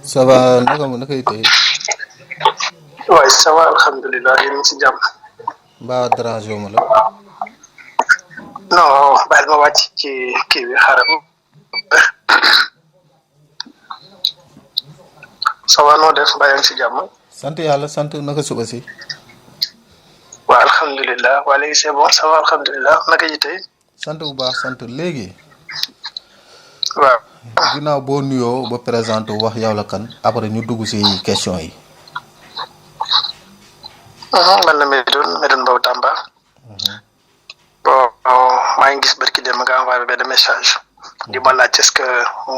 Ça va naka yi tey waaye ça va alhamdulilah yéen ngi si jàmm. mbaa dérangé wu ma la. non baal ma wàcc ci kii bi xaaral. ça va noo def mbaa yaa ngi si jàmm. sant yàlla sant naka suba si. waaw alhamdulilah waa léegi c'est bon ça va alhamdulilah naka yi tey. sant bu baax sant léegi. waaw. ginnaaw boo nuyoo ba présenté wax yow la kan après ñu dugg si question yi. man la Medoune Mbow Tamba. bon maa ngi gis barki dem nga envoyé benn message. di ma laaj est-ce que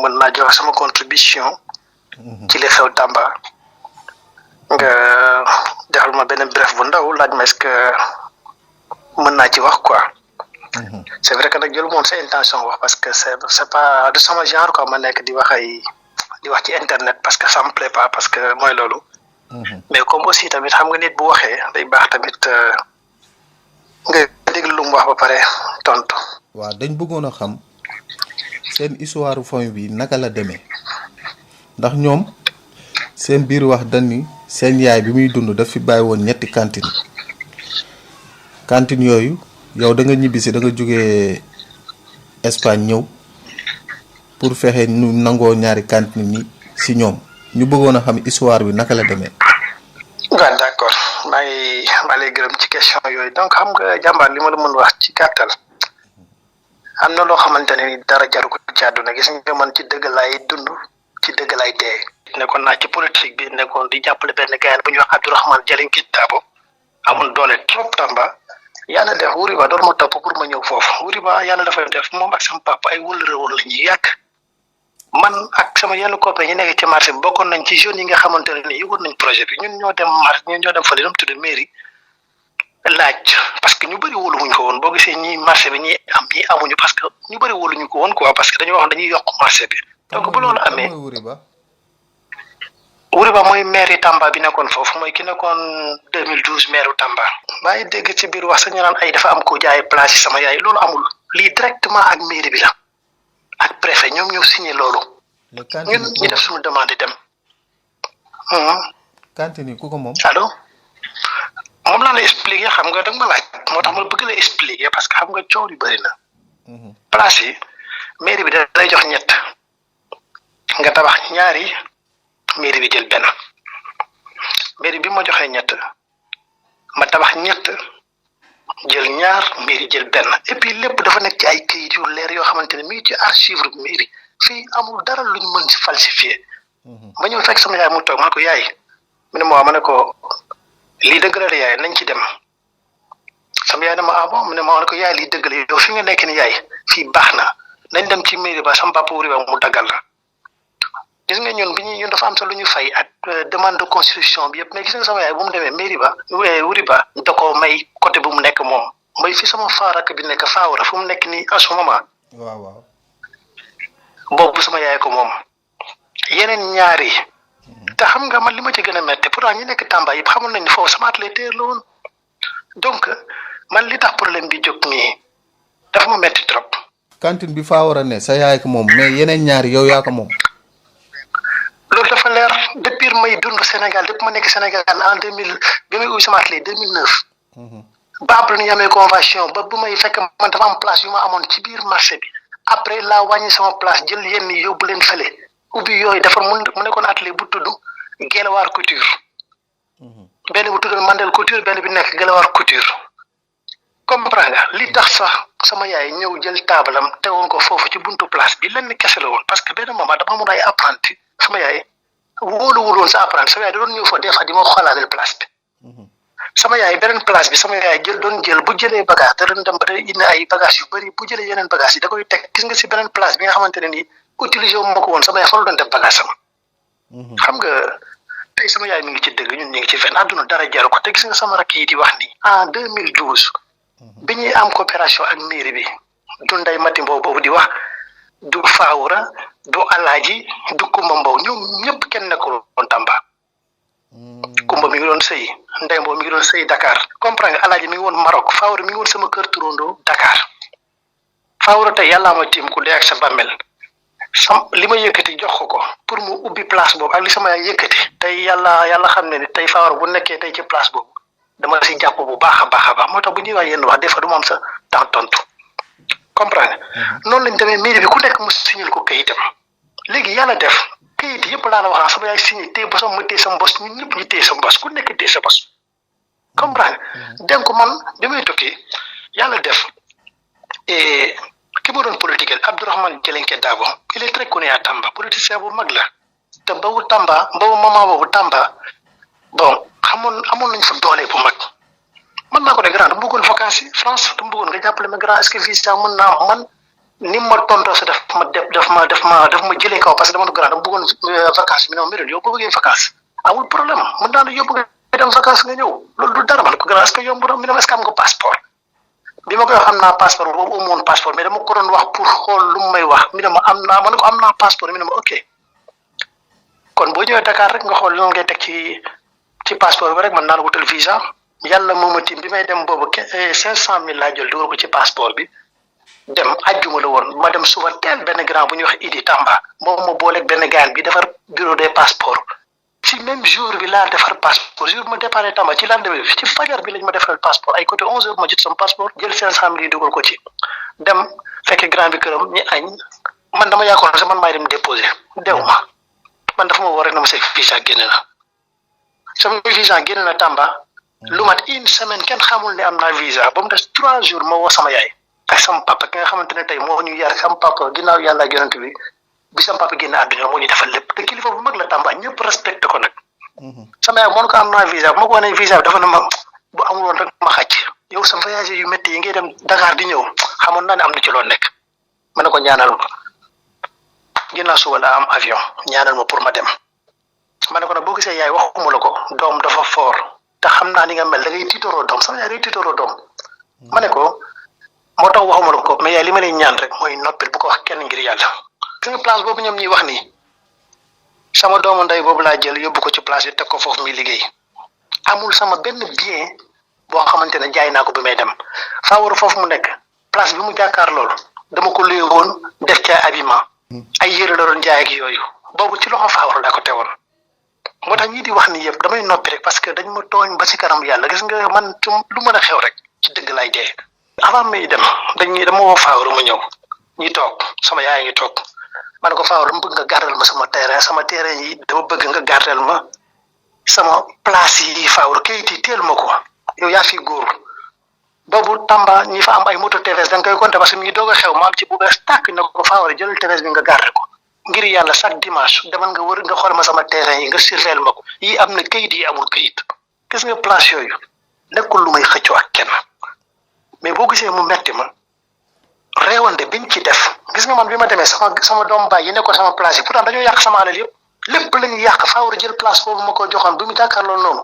mën naa joxe sama contribution. ci li xew Tamba. nga defal ma benn bref bu ndaw laaj ma est-ce que mën naa ci wax quoi. c'est vrai que nag jël moom sa intention wax parce que c'est pas de sama genre quoi ma nekk di wax ci internet parce que ça me plaît pas parce que mooy loolu. mais comme aussi tamit xam nga nit bu waxee day baax tamit nga déglu lu mu wax ba pare tontu. waaw dañ bëggoon a xam seen histoire famille bi naka la demee ndax ñoom seen biir wax dañ ni seen yaay bi muy dund daf fi bàyyi woon ñetti cantine yooyu yow da nga ñibbisi da nga jógee Espagne ñëw pour fexe ñu nangoo ñaari cantine yi si ñoom ñu bëggoon a xam histoire bi naka la demee. waaw d'accord maa lay gërëm ci question yooyu donc xam nga jàmbaar li ma la mën wax ci gàttal am na loo xamante ne ni dara jaru ko ci àdduna gis nga man ci dëgg laay dund ci dëgg laay dee. nekkoon naa ci politique bi nekkoon di jàppale benn gars bu ñuy wax Abdourahmane Jaliñ Kitaabo amoon doole trop Tamba yàlla def wuri ba doon ma topp pour ma ñëw foofu wuri ba yàlla dafay def moom ak sama papa ay wëllëre woon la ñuy yàgg man ak sama yenn copains yi nekk ci marché bi bokkoon nañ ci jeunes yi nga xamante ne ni yëgoon nañ projet bi ñun ñoo dem marché ñun ñoo dem fële nu mu tudd mairie laaj parce que ñu bëri wóoluwuñ ko woon boo gisee ñi marché bi ñi am ñi amuñu parce que ñu bëri wóoluñu ko woon quoi parce que dañoo wax dañuy yokk marché bi. donc bu loolu amee wuri ba mooy maire yi Tamba bi nekkoon foofu mooy ki nekkoon 2012 maire Tamba. maa ngi dégg ci biir wax sax ñu naan ay dafa am ko jaay place yi sama yaay loolu amul lii directement ak mairie bi la ak préfet ñoom ñoo signé loolu. ñun ñu def suñu demande dem. cantine yi ku ko moom. allo moom laa lay expliquer xam nga danga ma laaj moo tax ma bëgg la expliquer parce que xam nga coow yu bëri na. place yi mairie bi da lay jox ñett nga tabax ñaari. mairie bi jël benn mairie bi ma joxee ñett ma tabax ñett jël ñaar mairie jël benn et puis lépp dafa nekk ci ay këyit yu leer yoo xamante ne mi ngi ci archive mairie fii amul dara lu ñu mën ci falsifier. ma ñëw fekk sama yaay mu toog ma ne ko yaay mu ne ma ne ko lii dëgg la yaay nañ ci dem sama yaay dama ah bon mu ne ma ne ko yaay lii dëgg la yow fi nga nekk ni yaay fii baax na nañ dem ci mairie ba sama papa wuri ba mu daggal la. gis nga ñun dafa am sa lu ñu fay ak demande de construction bi yëpp mais gis nga sama yaay bu mu demee mairie ba wuri ba da ko may côté bu mu nekk moom mooy fi sama faarak bi nekk faawara fu mu nekk nii en ce moment. waaw. boobu sama yaay ko moom yeneen ñaari te xam nga man li ma ci gën a métti pourtant ñi nekk Tamba yëpp xamoon nañ ne foofu sama atelier la woon donc man li tax problème bi jóg nii dafa ma métti trop. cantine bi faawara ne sa yaay ko moom mais yeneen ñaari yow yaa ko moom. loolu dafa leer depuis may dund Sénégal depuis ma nekk Sénégal en 2000 bi may ubbi sama atelier 2009. ba après ñu amee convention ba bu may fekk man dafa am place yu ma amoon ci biir marché bi après laa wàññi sama place jël yenn yóbbu leen fële ubbi yooyu dafa mu nekkoon atelier bu tudd Gelawaar Couture. benn bu tudd Mandel Couture benn bi nekk Gelawaar Couture. comprends nga li tax sax sama yaay ñëw jël taabalam tegoon ko foofu ci buntu place bi lenn kese la woon parce que benn moment dama amoon ay apprenti sama yaay wóoluwul woon sa apprenti sama yaay da doon ñëw fa des fois di ma xoolaaleel place bi. sama yaay beneen place bi sama yaay doon jël bu jëlee bagage da doon dem ba indi ay bagage yu bëri bu jëlee yeneen bagage yi da koy teg gis nga si beneen place bi nga xamante ne nii utiliser wu ma ko woon sama yaay fa la doon def bagage sama. xam nga tey sama yaay mi ngi ci dëgg ñun ñu ngi ci fenn àdduna dara jaru ko te gis nga sama rakk yi di wax ni en 2012 bi ñuy am coopération ak mairie bi du Ndeye Mati Mbow boobu di wax du Faawura du Alaaji du Kumba Mbow ñoom ñëpp kenn nekkul woon Tamba. Kumba mi ngi doon sëy Ndeye Mbow mi ngi doon sëy Dakar comprendre nga Alaaji mi ngi woon Maroc Faawura mi ngi woon sama kër turandoo Dakar Faawura tey yàllaa ma tiim ku dee ak sa bàmmel li ma yëkkati jox ko pour mu ubbi place boobu ak li sama yaay yëkkati tey yàlla xam ne ni tey Fawara bu nekkee tey ci place boobu dama si jàpp bu baax a baax moo tax bu ñuy wax yenn wax des fois du ma am sa temps tontu comprendre noonu lañ demee mairie bi ku nekk mu signal ko kayitam léegi yàlla def kayit yëpp laa la wax sama yaay signé téye bosam ma téye sa mbos ñun ñëpp ñu téye sa mbos ku nekk téye sa bos comprendre donc man bi may tukki yàlla def ki ma doon politique Abdourahmane Djelenke Dabo il est très connu à Tamba politicien bu mag la te boobu moment boobu Tamba bon amoon nañ fa doole bu mag man naa ko de grand dama bëggoon vacances yi France dama bëggoon nga jàppale ma grand est-ce que visa mën naa man ni ma tontoo sa daf ma jëlee kaw parce que dama grand dama bëggoon vacances mi ne ma Médoune yow boo bëggee vacances amul problème mën naa la yóbbu nga dem vacances nga ñëw loolu du dara man ko grand est-ce que yomb na mi ne ma est-ce que am nga passeport bi ma koy wax am naa passeport boobu amoon passeport mais dama ko doon wax pour xool lu mu may wax mi ne ma am naa passeport mi ne ma ok kon boo ñëwee Dakar rek nga xool loolu ngay teg ci passeport bi rek man naa la wutal visa yàlla mooma tim bi may dem boobu 500,000 laa jël dugal ko ci passeport bi dem ajjuma la woon ma dem suba teel benn grand bu ñuy wax Idi Tamba moom ma booleeg benn gaan bi defar bureau des passeports ci même jour bi laa defar passeport jour ma départ Tamba ci lendemain bi ci fajar bi lañ ma defaral passeport ay côté 11h ma jot sama passeport jël 500,000 yi dugal ko ci dem fekk grand bi këram ñu añ man dama yaakaar sax man maay dem déposer dew ma man dafa ma war rek na ma sa visa génn na sama visa génn na Tamba lu mat une semaine kenn xamul ne am naa visa ba mu des 3 jours ma woo sama yaay ak sama papa ki nga xamante ne tey moo ñu yar sama papa ginnaaw yàlla ak yonent bi sama papa génn àdduna moo ñu defal lépp te kilifa bu mag la Tamba ñëpp respecté ko nag sama yaay moo ko am naa visa bu ma ko wanee visa bi dafa ne ma bu amul woon rek ma xàcc yow sa voyage yu métti yi ngay dem Dakar di ñëw xamoon naa ne am na ci loolu nekk ma ne ko ñaanal ma ginnaaw suba la am avion ñaanal ma pour ma dem ma ne ko nag boo gisee yaay waxuma la ko doom dafa fort te xam naa ni nga mel da ngay tiitaroo doom sama yaay day tiitaroo doom ma ne ko moo tax waxuma la ko mais yaay li ma lay ñaan rek mooy noppil bu ko wax kenn ngir yàlla. gis nga place boobu ñoom ñuy wax nii sama doomu ndey boobu laa jël yóbbu ko ci place bi teg ko foofu muy liggéey amul sama benn bien boo xamante ne jaay naa ko bi may dem Fawara foofu mu nekk place bi mu jàkkaar loolu dama ko luye woon def ca habillement ay yére la doon jaay ak yooyu boobu ci loxo Fawara laa ko teewoon moo tax ñii di wax ni yëpp damay noppi rek parce que dañ ma tooñ ba ci kanam yàlla gis nga man lu mën a xew rek ci dëgg lay dee. avant may dem dama woo Fawara mu ñëw ñi toog sama yaay ngi toog ma ne ko Fawara dama bëgg nga gardel ma sama terrain yi dama bëgg nga gardel ma sama place yi Fawara kayit yi teel ma ko yow yaa fi góor boobu Tamba ñi fa am ay moto TVS da nga koy compter parce que mi ngi doog a xew ma am ci bu bees tàkk na ko Fawara jëlal TVS bi nga garder ko ngir yàlla chaque dimanche demal nga wër nga xool ma sama terrain yi nga surveiller ma ko yi am na kayit yi amul kayit gis nga place yooyu nekkul lu may xëccoo ak kenn mais boo gisee mu metti ma réewante biñ ci def gis nga man bi ma demee sama doom baay yi nekkoon sama place yi pourtant dañoo yàq sama alal yëpp lépp la ñuy yàq Fawara jël place boobu ma ko joxoon bi mu jàkkaarloo noonu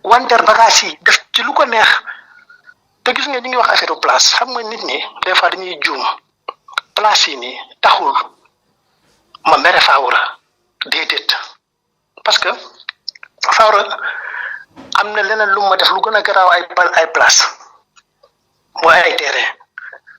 wanteer bagage yi def ci lu ko neex te gis nga ñu ngi wax affaire place xam nga nit ñi des fois dañuy juum place yi nii taxul ma mere Fawara déedéet parce que Fawara am na leneen lu ma def lu gën a garaaw ay place mooy ay terrain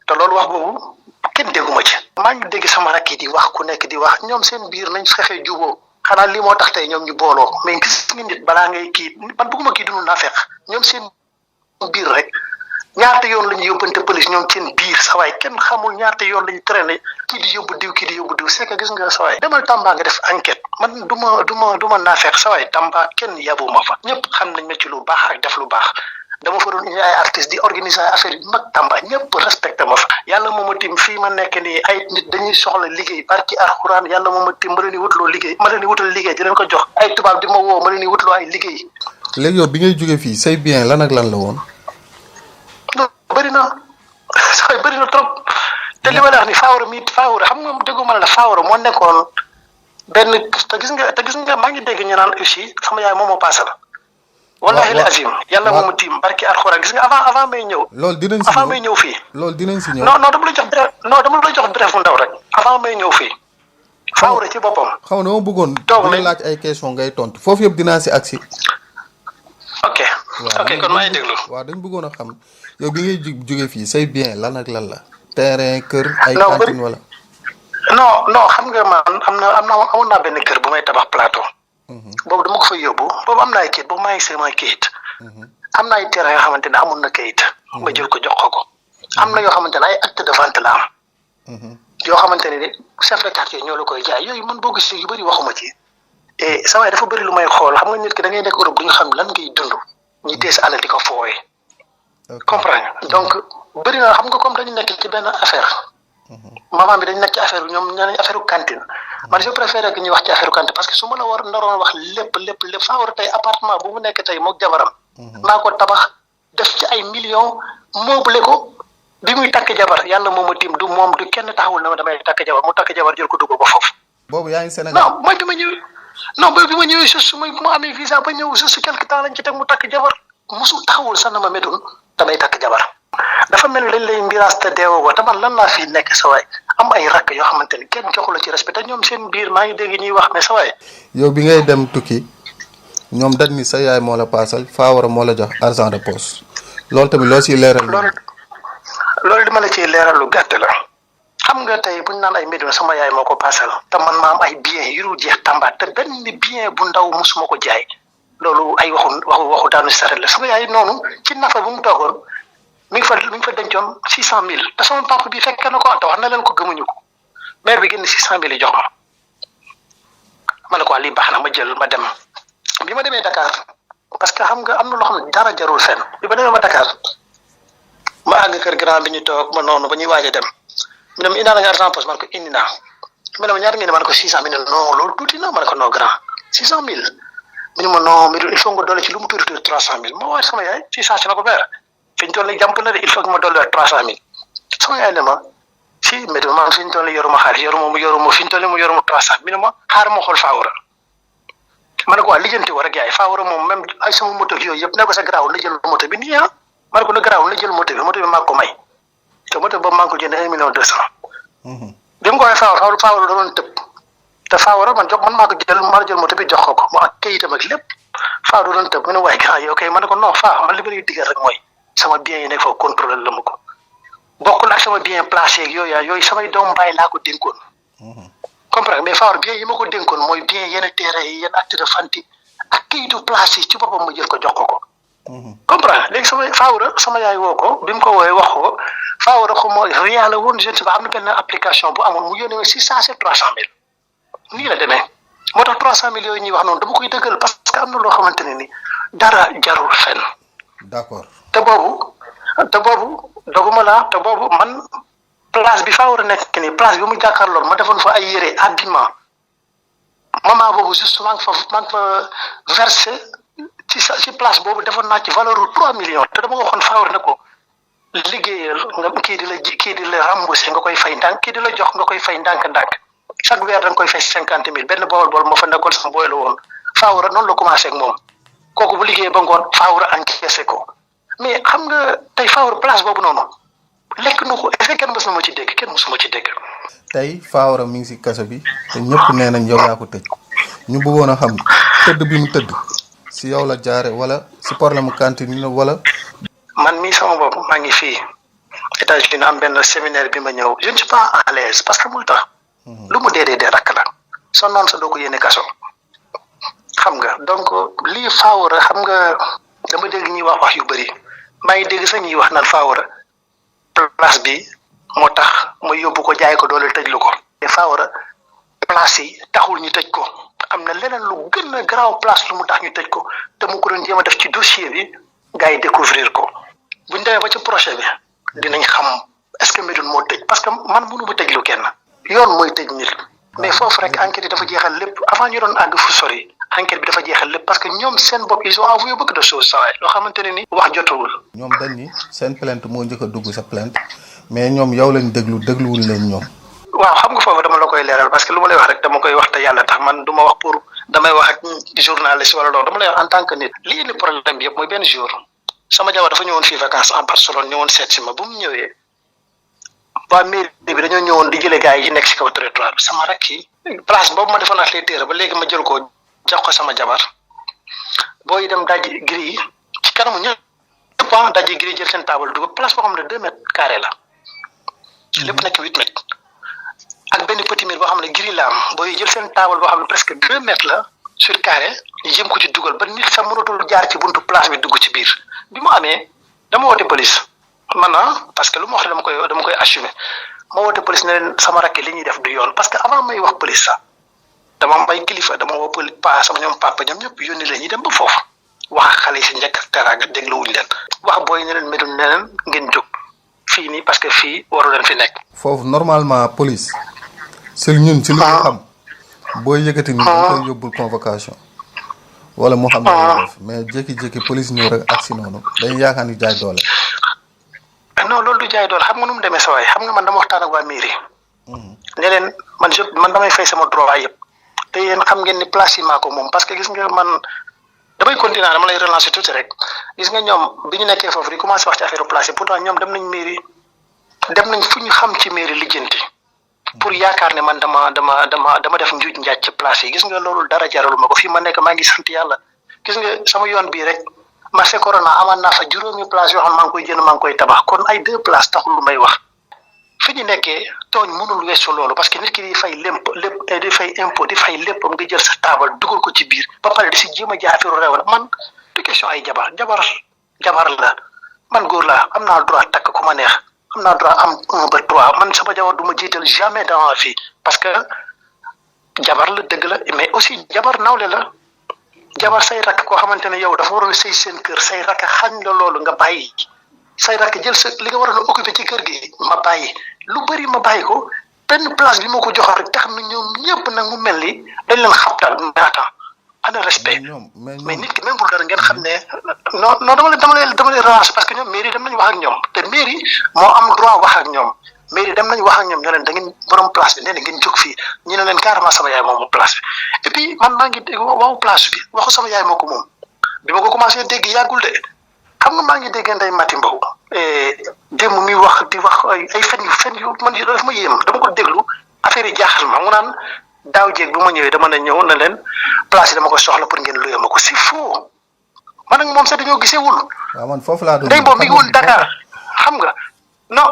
te loolu wax boobu kenn dégguma ci maa ngi dégg sama rakk yi di wax ku nekk di wax ñoom seen biir nañ fexe juboo xanaa lii moo tax tey ñoom ñu booloo mais gis nga nit balaa ngay kii man bëgguma kii dund naa fekk ñoom seen biir rek ñaata yoon la ñu yóbbante police ñoom seen biir sawaay kenn xamul ñaata yoon la ñu traîné kii di yóbbu diw c'est que gis nga sawaay demal Tamba nga def enquête man du ma naa fekk sawaay Tamba kenn yabu ma fa ñëpp xam nañ ma ci lu baax ak def lu baax dama fa doon indi ay artistes di organiser affaire yu mag Tamba ñëpp respecté ma fa yàlla moo ma tim fii ma nekk nii ay nit dañuy soxla liggéey barki alxuraan yàlla moo ma tim ma leen di wutloo liggéey ma leen di wutal liggéey di leen ko jox ay tubaab di ma woo ma leen di wutloo ay liggéey. léegi yow bi ngay jóge fii say bien lan ak lan la woon. non bëri na trop te li ma la wax ni Fawara xam nga déggu ma la Fawara moo nekkoon benn te gis nga maa ngi dégg ñu naan aussi sama yaay moom moo paase la. wallahi la azim yàlla moomu tiim barki alxuraan gis nga avant may ñëw. loolu dinañ si ñëw avant may ñëw fii. loolu dinañ si ñëw. non dama la jox bref bu ndaw rek avant may ñëw fii. Fawara ci boppam. xaw na ma bëggoon. toog nañ laaj ay question ngay tontu foofu yëpp dinaa si agsi. ok kon maa ngi déglu. waaw dañ bëggoon a xam yow bi ngay jóge fii say bien lan ak lan la. terrain kër ay cantine wala. non xam nga man amoon naa benn kër bu may tabax plateau. boobu dama ko fay yóbbu boobu am na ay kayit boobu maa ngi sama kayit. am na ay terrain yoo xamante ne amoon na kayit. ma jël ko jox ko. am na yoo xamante ne ay acte de vente la am. yoo xamante ne chef de quartier ñoo la koy jaay yooyu man boo gisee yu bëri waxuma ci. et sama dafa bëri lu may xool xam nga nit ki da ngay nekk Europe du nga xam lan ngay dund ñi tees alal di ko foowee. comprendre donc bëri na xam nga comme dañu nekk ci benn affaire. maman bi dañu nekk ci affaire ñoom ñoo nañ affaire cantine. man je préfère que ñuy wax ci affaire cantine parce que su ma la naroon wax lépp faa war a tey appartement bu mu nekk tey moog jabaram. naa ko tabax def ci ay millions meublé ko bi muy takk jabar yàlla moom a tiim du moom du kenn taxawul na ma damay takk jabar mu takk jabar jël ko dugg ba foofu. boobu yaa ngi Sénégal non mooy bi ma ñëwee bi ma ñëwee juste mooy bu ma amee visa ba ñëw juste quelque temps lañ ci teg mu takk jabar musul taxawul sax na ma métun damay takk jabar. dafa mel ni dañ lay mbiraas te deewoo ko te man lan laa fii nekk sa waay am ay rakk yoo xamante ni kenn joxu la ci respect te ñoom seen biir maa ngi dégg ñuy wax mais sa waay. yow bi ngay dem tukki ñoom dañ ni sa yaay moo la paasal Fawara moo la jox argent de poche loolu tamit loo ciy leeral. loolu dama la ciy leeral lu gàtt la xam nga tey buñ naan ay Médina sama yaay moo ko paasal te man ma am ay bien yu dul jeex Tamba te benn bien bu ndaw musuma ko jaay loolu ay waxu daanu saret la sama yaay noonu ci nafa bu mu toogoon. mi ngi fa dencoon 600,000 te sama papa bi fekk na ko te wax na leen ko gëmuñu ko maire bi génn 600,000 yi jox ma ne ko lii baax na ma jël ma dem bi ma demee Dakar parce que xam nga am na loo xam ne dara jarul fenn bi ma demee ma Dakar ma àgg kër grand bi ñu toog ma noonu ba ñuy waaj a dem mu ne ma indaa nga argent poche man ko indi naa mu ne ma ñaata ngeen ma ne ko 600,000 non loolu tuuti na ma ne ko non grand 600,000 mu ne ma non mais il faut nga doole ci lu mu tuuti 300,000 ma waaj sama yaay 600 ci la ko beer fi ñu toll nii jàmp na de il faut que ma dolli 300,000 sama yaay ne ma si mais man fi ñu toll nii yoruma xaalis yoruma fi ñu toll nii mu yoruma 300 mi ne ma xaar ma xool Fawara ma ne ko waa lijjanti war ak yaay Fawara moom même ay sama moto yooyu yëpp ne ko sa garaawul la jël moto bi nii ma ne ko na garaawul la jël moto bi maa ko may te moto boobu maa ngi ko jëndee 1,2 million. bi mu ko waxee Fawara da doon tëb te Fawara man maa ko jël moto bi jox ko mu ak kayitam ak lépp Fawara da doon tëb mu ne waaye grand yow kay ma ne ko non man li ma lay digal rek mooy. sama bien yi nekk foofu contrôlé la ma ko bokkul ak sama bien placé ak yooyu samay doom bàyyi laa ko dénkoon. comprendre mais Fawara bien yi ma ko dénkoon mooy bien yenn terrain yi yenn acte de vente ak kayitu placé ci boppam ma jël ko jox ko. comprendre léegi sama yaay woo ko bi mu ko woowee wax ko Fawara ko mooy rien la woon je ne sais pas am na benn application bu amoon mu yónnee 600 300,000 nii la demee moo tax 300,000 yooyu ñuy wax noonu dama koy dëggal parce que am na loo xamante ne ni dara jarul fenn. d'accord. te boobu doguma la te boobu man place bi Fawara nekk nii place bi mu jàkkaarlool ma defoon fa ay yére habillement moment boobu juste maa ngi fa versé ci place boobu defoon naa ci valeur u 3 millions te dama waxoon Fawara ne ko liggéeyal nga kii di la remboursé nga koy fay ndànk kii di la jox nga koy fay ndànk-ndànk chaque weer da nga koy fay 50,000 benn bool moo fa nekkoon sax booy la woon Fawara noonu la commencé ak moom kooku bu liggéeyee ba ngoon Fawara encaissé ko. mais xam nga tey Fawara place boobu noonu lekk na ko est-ce que kenn mës na ma ci dégg kenn mësuma ci dégg. tey Fawara mi ngi si kaso bi te ñëpp nee nañ yow yaa ko tëj ñu bëggoon a xam tëdd bi mu tëdd si yow la jaare wala si problème mu cantine la wala. man mii sama bopp maa ngi fii États-Unis am benn séminaire bi ma ñëw je ne suis pas à l'aise parce que mul tax. lu mu dee rakk la soo noonu sa doo ko yéene kaso. xam nga donc lii Fawara xam nga dama dégg ñuy wax yu bëri. maa ngi dégg sax ñuy wax naan Fawara place bi moo tax ma yóbbu ko jaay ko doole tëjlu ko. te Fawara place yi taxul ñu tëj ko am na leneen lu gën a garaaw place lu mu tax ñu tëj ko te mu ko doon jéem a def ci dossier bi gars yi découvrir ko buñ demee ba ci projet bi dinañ xam est-ce que Médoune moo tëj parce que man mënu ma tëjlu kenn yoon mooy tëj nit mais foofu rek enquête yi dafa jeexal lépp avant ñu doon àgg fu sori enquête bi dafa jeexal lépp parce que ñoom seen bopp ils ont avoué beaucoup de choses saa waay loo xamante ne ni wax jotawul. ñoom dañ ni seen plainte moo njëkk a dugg sa plainte mais ñoom yow lañ dégluwul leen ñoom. waaw xam nga foofu dama la koy leeral parce que lu ma lay wax rek dama koy wax te yàlla tax man du ma wax pour damay wax ak journaliste wala loolu dama lay wax en tant que nit. lii indi problème bi yëpp mooy benn jour sama jabar dafa ñëwoon fii vacances en Barcelone ñëwoon seet si ma bu mu ñëwee waa mairie bi dañoo ñëwoon di jëlee gars yi nekk si kaw territoire bi sama rakk yi place boobu ma defoon ak les téere ba léegi ma jël ko jox ko sama jabar booy dem daji gris yi ci kanamu ñëpp daji gris jël seen table dugub place boo xam ne 2 mètres carrés la lépp nekk 8 mètres ak benn petit mur boo xam ne giri la am booy jël seen table boo xam ne presque 2 mètres la sur carré ñu jëm ko ci dugal ba nit sax mënatul jaar ci buntu place bi dugg ci biir bi mu amee dama woote police man parce que lu ma wax dama koy assumer ma woote police ne leen sama rakk li ñuy def du yoon parce que avant may wax police sax dama am ay kilifa dama woo police sama ñoom papa ñoom ñëpp yónni leen ñi dem ba foofu wax ak xale yi si njëkk ak teraanga dégluwuñ leen wax booy ne leen Médoune ne leen ngeen jóg fii nii parce que fii waru leen fi nekk. foofu normalement police si ñun ci li nga xam booy yëkkati ni dañ koy yóbbul convocation wala moo xam ne def mais jékki-jékki police ñëw rek agsi noonu dañuy yaakaar ni jaay doole. non loolu du jaay doole xam nga nu mu demee sa waay xam nga man dama waxtaan ak waa mairie. ne leen man damay fay sama droit yëpp te yéen xam ngeen ni place yi maa ko moom parce que gis nga man damay continuer dama lay relancer tuuti rek gis nga ñoom bi ñu nekkee foofu di commencé wax ci affaire place yi pourtant ñoom dem nañ mairie dem nañ fu ñu xam ci mairie lijjanti pour yaakaar ne man dama def njuuj njaaj ci place yi gis nga loolu dara jaralu ma ko fii ma nekk maa ngi sant yàlla gis nga sama yoon bii rek marché Corona amaan naa fa juróomi place yoo xam maa ngi koy jënd maa ngi koy tabax kon ay 2 places taxul lu may wax fi ñu nekkee tooñ mënul weesu loolu parce que nit ki di fay lépp di fay impôt di fay léppam nga jël sa taabal dugal ko ci biir ba pare di si jéem a jaay affaire réew la man du question ay jabar la man góor laa am naa droit takk ku ma neex am naa droit am 1 ba 3 man sama jabar du ma jiital jamais dans la vie parce que jabar la dëgg la mais aussi jabar nawle la jabar say rakk koo xamante ne yow dafa waroon a sëy seen kër say rakk xañ la loolu nga bàyyi say rakk jël sa li nga waroon a occupé ci kër gi ma bàyyi lu bëri ma bàyyi ko benn place bi ma ko joxoon rek tax na ñoom ñëpp nag mu mel ni dañ leen xabtal mais attends ana respect mais nit ki même bu dara ngeen xam ne non dama lay relancer parce que ñoom mairie dem nañu wax ak ñoom te mairie moo am droit wax ak ñoom mairie dem nañu wax ak ñoom ñoo leen da ngeen borom place bi nee na ngeen jóg fii ñu ne leen carrément sama yaay moom place bi et puis man maa ngi dégg waxu place bi waxu sama yaay moo ko moom bi ma ko commencé dégg yàggul de xam nga maa ngi dégg Ndeye Mati Mbow démb mi wax di wax ay fen yu man dafa ma yéem dama ko déglu affaire yi jaaxal ma mu naan daaw jéeg bu ma ñëwee dama ne ñëw na leen place yi dama ko soxla pour ngeen luyee ma ko c'est faux man ak moom sax dañoo gisewul. waaw man foofu laa doon Ndeye Mbow mi ngi woon Dakar xam nga non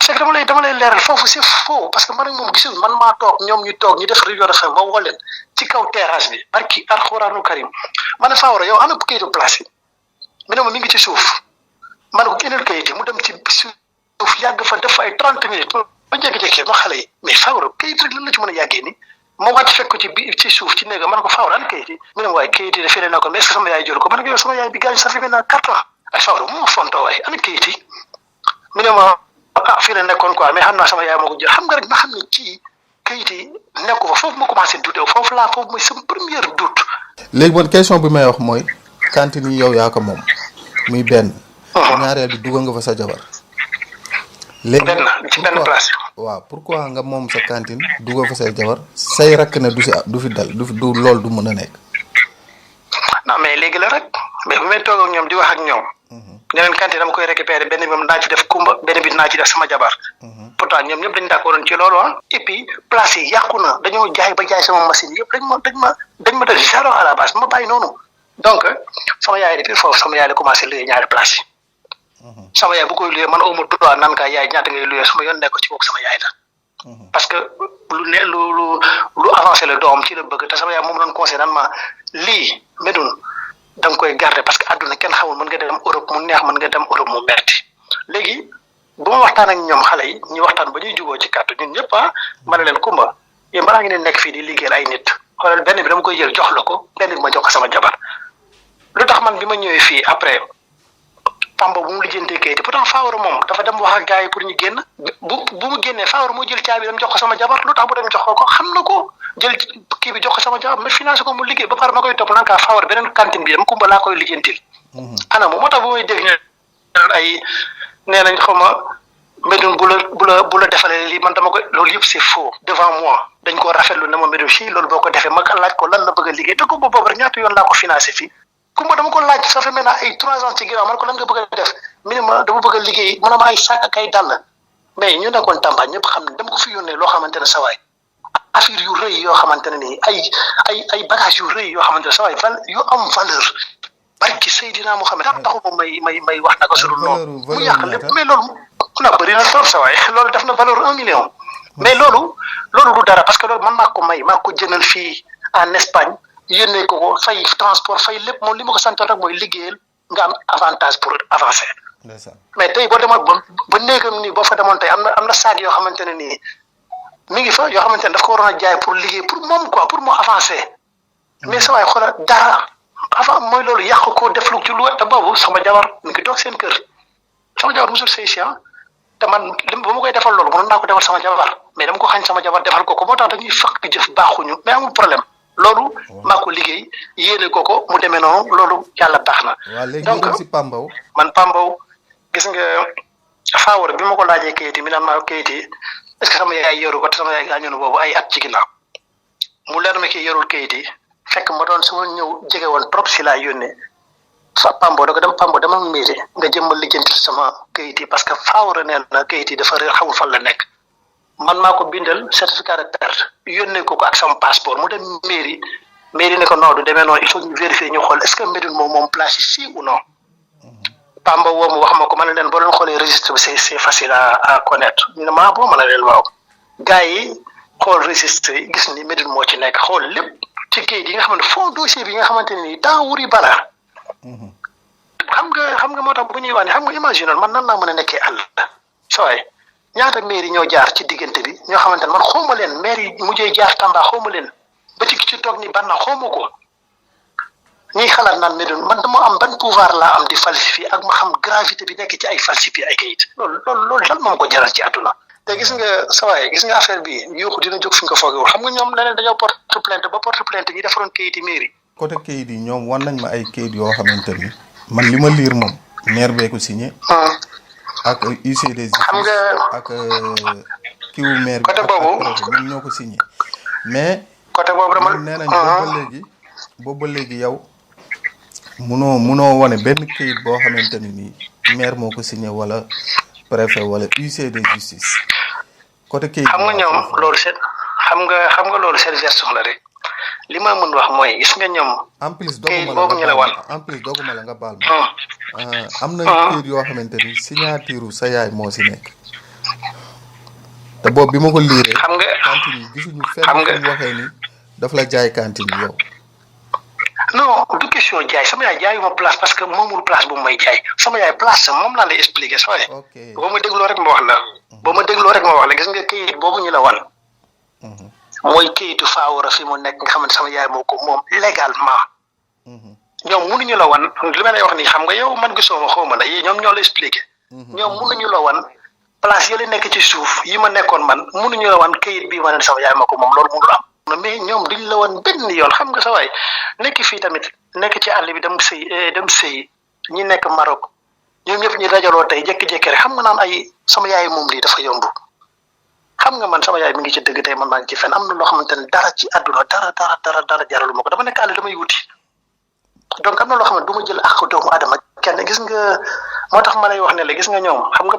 c'est que dama lay leeral foofu c'est faux parce que man ak moom gisewul man maa toog ñoom ñu toog ñu def réunion de famille ba woo leen ci kaw terrasse bi barki alxuraanu karim ma ne Fawara yow ana kayitu place yi mu ne ma mi ngi ci suuf ma ne ko génneel kayit yi mu dem ci suuf yàgg fa def ay 30 minutes ba jékki-jékki ma xale yi mais Fawara kayit rek lan la ci mën a yàggee ni ma wàcc fekk ko ci suuf ci néegam ma ne ko Fawara ana kayit yi mu ne ma waaye kayit yi dafay ne ko mais est-ce que sama yaay jël ko ma ne ko yow sama yaay bi gaañ ça fait maintenant 4 ans ay Fawara mu ma fontoo waaye ana kayit yi mu ne ma fii la nekkoon quoi mais xam naa sama yaay moo ko jël xam nga rek ma xam ne ci kayit yi nekku fa foofu ma commencé douter foofu mooy sama première doute. léegi man question bi may wax mooy cantine yi yow yaa ko moom muy benn. ñaareel bi dugal nga fa sa jabar. léegi ci benn place. waaw pourquoi nga moom sa cantine dugal fa say jabar say rakk ne du fi dal du loolu du mën a nekk. non mais léegi la rek mais bu may toog ak ñoom di wax ak ñoom. ne leen cantine dama koy récupérer benn bi moom naa ci def kumba benn bi naa ci def sama jabar. pourtant ñoom ñëpp dañu d'accord ci loolu et puis place yi yàqu na dañoo jaay ba jaay sama machine yëpp dañ ma def zéro à la base ma bàyyi noonu donc sama yaay depuis foofu sama yaay la commencé luyee ñaari place yi. sama yaay bu koy luyee man awma droit naan ka yaay ñaata ngay luyee sama yoon nekk ci kooku sama yaay la. parce que lu avancé la doom ci la bëgg te sama yaay moom doon conseillé naan ma lii Médoune da nga koy garder parce que àdduna kenn xamul mën nga dem Europe mu neex mën nga dem Europe mu metti léegi bu ma waxtaan ak ñoom xale yi ñu waxtaan ba ñuy juboo ci kàddu ñun ñëpp ma ne leen Kumba yéen balaa ngeen nekk fii di liggéeyal ay nit xoolal benn bi dama koy jël jox la ko benn bi ma jox ko sama jabar lu tax man bi ma ñëwee fii après Pamba bu mu lijjantee kayit pourtant Fawara moom dafa dem wax ak gars yi pour ñu génn bu mu génnee Fawara moo jël caabi dem jox ko sama jabar lu tax bu dem jox ko xam na ko jël kii bi jox ko sama jabar ma financé ko mu liggéey ba pare ma koy topp naan kaa Fawara beneen cantine bi dama Kumba laa koy lijjantil. ana moo tax bu may dégg ñu ay nee nañ xaw ma Médoune bu la defalee lii man dama koy loolu yëpp c'est faux devant moi dañ koo rafetlu ne ma Médoune fii loolu boo ko defee ma laaj ko lan la bëgg a liggéey te Kumba boobu rek ñaata yoon laa ko financé fii. Kumba dama ko laaj ça fait maintenant ay 3 ans ci ginnaaw man ko lan nga bëgg a def minimum dama bëgg a liggéey man ma ay sac ak ay dàll mais ñu nekkoon Tamba ñëpp xam ne dama ko fi yónnee loo xamante ne sawaay affaire yu rëy yoo xamante ne nii ay bagages yu rëy yoo xamante ne sawaay yu am valeur barki Seydina Mohamed taxu ma may wax naka su dul noonu mu yàq lépp mais loolu na bëri na trop sawaay loolu def na valeur 1 million. mais loolu du dara parce que loolu man maa ko may maa ko jëndal fii en Espagne yónnee ko fay transport fay lépp moom li ma ko santoon rek mooy liggéeyal nga am avantage pour avancer. mais tey boo demoon ba néegam nii boo fa demoon tey am na saag yoo xamante ne nii mi ngi fa yoo xamante ne daf ko waroon a jaay pour liggéey pour moom quoi pour mu avancer. mais sa waay xoolal dara avant mooy loolu yàq ko def lu ci lu te boobu sama jabar mi ngi toog seen kër sama jabar musul sëy si te man ba ma koy defal loolu mënoon naa ko defal sama jabar mais dama ko xañ sama jabar defal ko moo tax dañuy fakk jëf baaxuñu mais amul problème loolu maa ko liggéey yéene ko mu demee noonu loolu yàlla baax na. donc si Pambaw man Pambaw gis nga Fawara bi ma ko laajee kayit yi mi naan maa kayit yi est-ce que sama yaay yoru ko te sama yaay gaañoon boobu ay at ci ginnaaw mu leer ma kii yorul kayit yi fekk ma doon sama ñëw jege woon trop si laa yónnee fa Pambaw da ko dem Pambaw dama mairie nga jëmmal lijjanti sama kayit yi parce que Fawara nee na kayit yi dafa réer xamul fan la nekk man maa ko bindal certificat de perte yónnee ko ak sama passeport mu dem mairie ne ko non du demee noonu il faut ñu vérifier ñu xool est-ce que Médoune moom place yi si ou non Pambaw woo mu wax ma ko ma ne leen boo leen xoolee registre bi c'est facile à connaître ñu ne maa boo mën a leen waaw gars yi xool registre yi gis ni Médoune moo ci nekk xool lépp ci kayit yi nga xamante fond dossier bi nga xamante ne nii daa wuri bala xam nga moo tax bu ñuy wax ne xam nga imagine man nan laa mën a nekkee àll sooy ñaata maire yi ñoo jaar ci diggante bi ñoo xamante ne man xawma leen maire yi mujjee jaar Tamba xawma leen ba ci toog ni ban na xawma ko ñuy xalaat naan Médoune man dama am ban pouvoir laa am di falsifier ak ma xam gravité bi nekk ci ay falsifier ay kayit loolu dal moom ko jaral ci àdduna te gis nga sawaay gis nga affaire bi yuuxu dina jóg fi nga ko foogewul xam nga ñoom leneen dañoo porte plainte ñi defaroon kayit yi mairie côté kayit yi ñoom wan nañ ma ay kayit yoo xamante ni man li ma liir moom maire bee ko signé ak UCD xam nga ak kiwu maire bi côté boobu ñoom ñoo ko signé mais côté boobu dama nee nañ boobu ba léegi yow munoo wane benn kayit boo xamante ni nii maire moo ko signé wala préfet wala UCD justice côté kayit xam nga ñoom loolu xam nga loolu seen version la rek li ma mën wax mooy gis nga ñoom en plus dooguma la nga baal ma am na kayit yoo xamante ni signature sa yaay moo si nekk te boobu bi ma ko liiree xam nga cantine yi gisuñu fenn fu waxee ni daf la jaay cantine yow non du question jaay sama yaay jaayuma place parce que moomul place bu may jaay sama yaay place moom laa lay expliquer soo ne boo ma dégloo rek ma wax la gis nga kayit boobu ñu la wan mooy kayitu Fawara fi mu nekk nga xamante sama yaay moo ko moom légalement ñoom mënuñu la wan li ma lay wax nii xam nga yow man gisoo ma xaw ma la ñoom ñoo la expliquer ñoom mënuñu la wan place yële nekk ci suuf yi ma nekkoon man mënuñu la wan kayit bii ma ne sama yaay moo ko moom loolu mënul am mais ñoom duñ la wan benn yoon xam nga sa waay nekk fii tamit nekk ci àll bi dem sëy ñi nekk Maroc ñoom ñëpp ñu dajaloo tey jékki-jékki rek xam nga naan ay sama yaay moom lii dafa yomb xam nga man sama yaay mi ngi ci dëgg tey man maa ngi ci fen am na loo xamante ne dara ci àdduna dara jaralu ma ko dama nekk àll damay wuti donc am na loo xam ne du ma jël ak doomu adama kenn gis nga moo tax ma lay wax ne la gis nga ñoom xam nga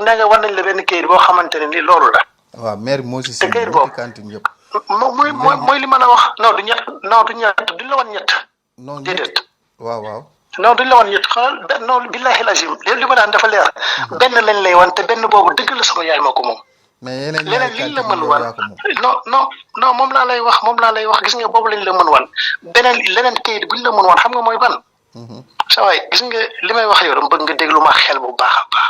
nee nga war nañ la benn kayit boo xamante ne ni loolu la. waaw maire moo si te kayit boobu cantine yëpp. mooy li ma la wax non du ñett duñ la wan ñett. non déedéet. waaw. non duñ la wan ñett xoolal benn non billahi lazim li ma daan dafa leer. benn lañ lay wan te benn boobu dëgg la sama yaay moo ko moom. mais leneen liñ la mën wan non moom laa lay wax gis nga boobu lañ la mën wan leneen kayit buñ la mën wan xam nga mooy ban. sa waay gis nga li may wax yow dama bëgg nga déglu ma xel bu baax a baax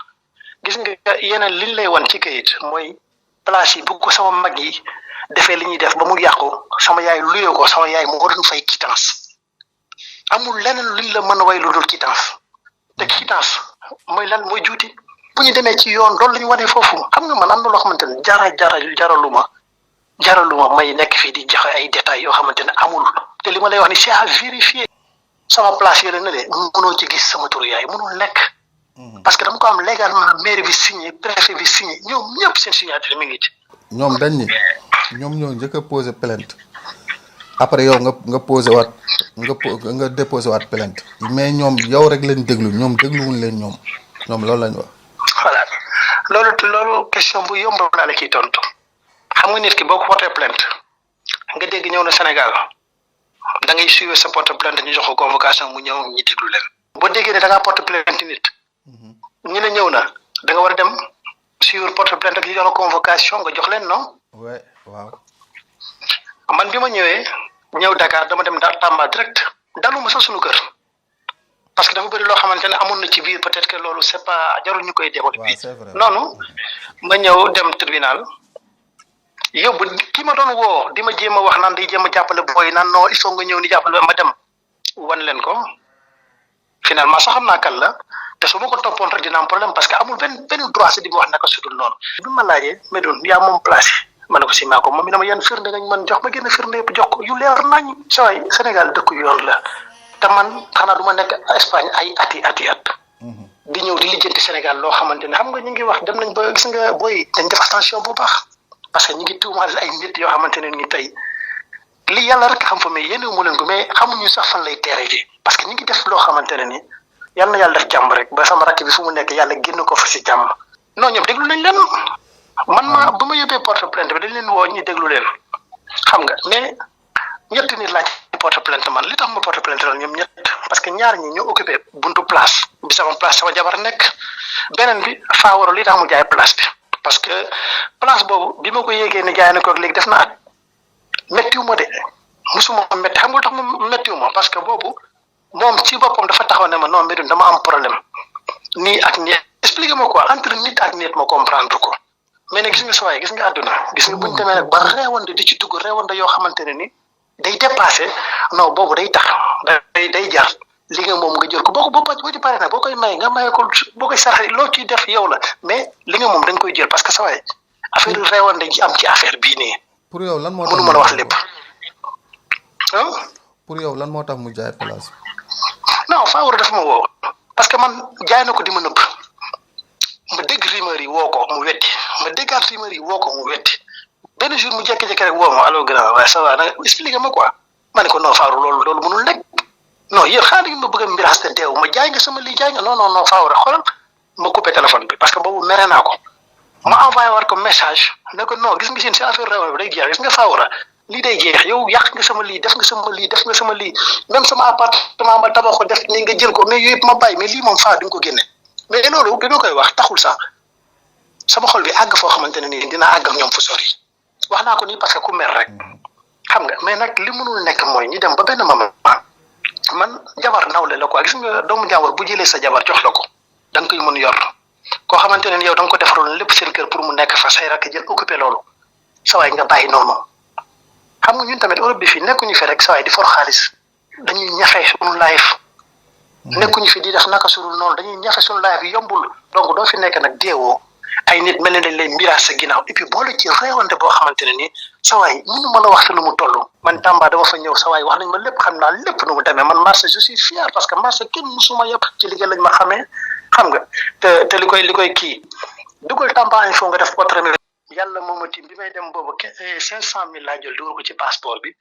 gis nga yeneen liñ lay wan ci kayit mooy place yi bu ko sama mag yi defee li ñuy def ba mu yàqu sama yaay luyoo ko sama yaay moo doon fay quittance amul leneen luñ la mën a way lu dul quittance te quittance mooy lan mooy juuti bu ñu demee ci yoon loolu la ñu wane foofu xam nga man am na loo xamante ne jaraluma may nekk fii di joxe ay détails yoo xamante ne amul te li ma lay wax ni c'est à vérifier sama place yële na de mënoo ci gis sama turu yaay mënul nekk parce que dama ko am légalement maire bi signé préfet bi signé ñoom ñëpp seen signature mi ngi ci. ñoom dañ ni ñoom ñoo njëkk a posé plainte après yow nga posé waat nga déposé waat plainte mais ñoom yow rek lañ déglu ñoom dégluwuñ leen ñoom loolu lañ wax. voilà loolu question bu yomb laa la ciy tontu xam nga nit ki boo ko porté plainte nga dégg ñëw na Sénégal da ngay suivre sa porte plainte ñu jox ko convocation mu ñëw ñi déglu leen. boo déggee ne da ngaa porté plainte nit ñu ne ñëw na da nga war a dem suivre porte plainte ak li jox la convocation nga jox leen non. ouais waaw. man bi ma ñëw Dakar dama dem Tamba direct daluma sax suñu kër parce que dafa bëri loo xamante ne amoon na ci biir peut-être que loolu c'est pas jarul ñu koy dévoiler. waaw c'est vrai noonu ma ñëw dem tribunal yóbbu ki ma doon woo di ma jéem a wax naan day jéem a jàppale booy naan non il faut nga ñëw ni jàppale ma dem wan leen ko finalement sax xam naa kan la te su ma ko toppoon rek dina am problème parce que amul benn droit si di ma wax naka sudul noonu. bi ma laajee Medoune yaa moom place yi ma ne ko si maa ko moom mi dama yan firnde ngañ man jox ma génn firnde yëpp jox ko yu leer nañ saway Sénégal dëkku yoon la te man xanaa du ma nekk Espagne ay ati at di ñëw di lijjanti Sénégal loo xamante ne xam nga ñu ngi wax dem nañ ba gis nga booy dañ def attention bu baax parce que ñu ngi tuumaal ay nit yoo xamante ne ni tey li yàlla rek xam fa mais yéen mu leen ko mais xamuñu sax fan lay teere ji parce que ñu ngi def loo xamante ne ni yàlla na yàlla def jàmm rek ba sama rakk bi fu mu nekk yàlla génn ko fa si jàmm non ñoom déglu nañ leen man bu ma yóbbee porte plainte bi dañ leen woo ñu déglu leen xam nga mais ñetti nit laaj porte plainte man li tax ma porte plainte loolu ñoom ñett parce que ñaar ñi ñoo occupé buntu place bi sama jabar nekk beneen bi faawaro li tax mu jaay place bi parce que place boobu bi ma ko yéegee ne jaay na ko léegi def na at méttiwu ma de musuma métti xam nga tax ma méttiwu ma parce que boobu moom ci boppam dafa taxaw ne ma non Medoune dama am problème nii ak nii expliqué ma quoi entre nit ak nit ma comprendre ko mais nag gis nga sawaay gis nga àdduna gis nga buñu demee nag ba réewande di ci dugg réewande yoo xamante ne ni day dépassé non boobu day tax day jar li nga moom nga jël ko boo ci paree nag boo koy may nga maye ko boo koy saraxee loo ciy def yow la mais li nga moom da nga koy jël parce que sawaay affaire réewande ji am ci affaire bii nii. pour yow lan moo tax mënu ma la wax lépp pour yow lan moo tax mu jaay place non Fawara dafa ma woo parce que man jaay na ko di ma nëbb ma dégg rumeur yi woo ko mu weddi ma déggaat rumeur yi woo ko mu weddi benn jour mu jékki-jékki rek woo ma allo grand waaye ça va nag expliqué ma quoi ma ne ko non Fawara loolu mënul nekk non yéen xanaa da ngeen ma bëgg a miraas te deew ma jaay nga sama lii jaay nga non Fawara xoolal ma coupé téléphone bi parce que boobu mere naa ko ma envoyé war ko message ne ko non gis nga seen affaire réew bi day jeex gis nga Fawara lii day jeex yow yàq nga sama lii def nga sama lii même sama appartement ma tabax ko def ni nga jël ko mais yooyu yëpp ma bàyyi mais lii moom faa duñ ko génne mais loolu bi ma koy wax taxul sax sama xol bi àgg foo xamante ne nii dina àgg ak ñoom fu sori wax naa ko nii parce que ku mer rek xam nga mais nag li mënul nekk mooy ñu dem ba benn moment man jabar nawle la quoi gis nga doomu jàmbur bu jëlee sa jabar jox la ko da nga koy mën yor koo xamante ne yow da nga ko defaroon lépp seen kër pour mu nekk fa say rakk jël occupé loolu sa waay nga bàyyi noonu xam nga ñun tamit Europe bi fii nekkuñu fi rek sa waay di for xaalis dañuy ñafe suñu life nekkuñu fi di def naka surul noonu dañuy ñafe suñu life yombul donc doo fi nekk nag deewoo ay nit mel ne dañ lay miraas sa ginnaaw et puis boole ci réewante boo xamante ne ni sa waay mënu mën a wax nu mu toll man Tamba dama fa ñëw sa waay wax nañ ma lépp xam naa lépp nu mu demee man marché je suis fier parce que marché kenn musuma yëpp ci liggéey lañ ma xamee xam nga te li koy kii dugal Tamba il faut nga def portrait yàlla mooma tim bi may dem boobu 500,000 laa jël dugal ko ci passeport bi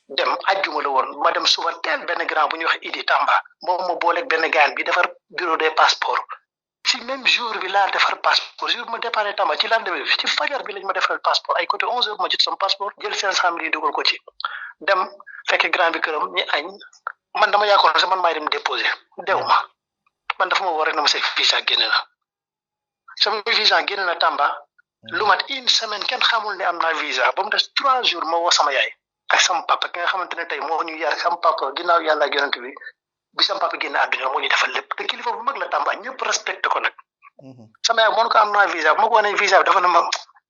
dem ajjuma la woon ma dem suba teel benn grand bu ñuy wax Idi Tamba moom ma booleeg benn gaan bi defar bureau des passeports ci même jour bi laa defar passeport jour ma déparé Tamba ci lendemain bi ci fajar bi lañ ma defaral passeport ay côté 11h ma jot sama passeport jël 500,000 yi dugal ko ci dem fekk grand bi këram ñu añ man dama yaakaar sax man maay dem déposé dew ma man dafa ma war rek na ma say visa génn na sama visa génn na Tamba lu mat une semaine kenn xamul ne am naa visa ba mu des 3 jours ma woo sama yaay ak sama papa ki nga xamante ne tey moo ñu yar sama papa ginnaaw yàlla ak yonent bi sama papa génn àdduna moo ñu defal lépp te kilifa bu mag la Tamba ñëpp respecté ko nag sama yaay moo ko am naa visa bu ma ko wanee visa bi dafa ne ma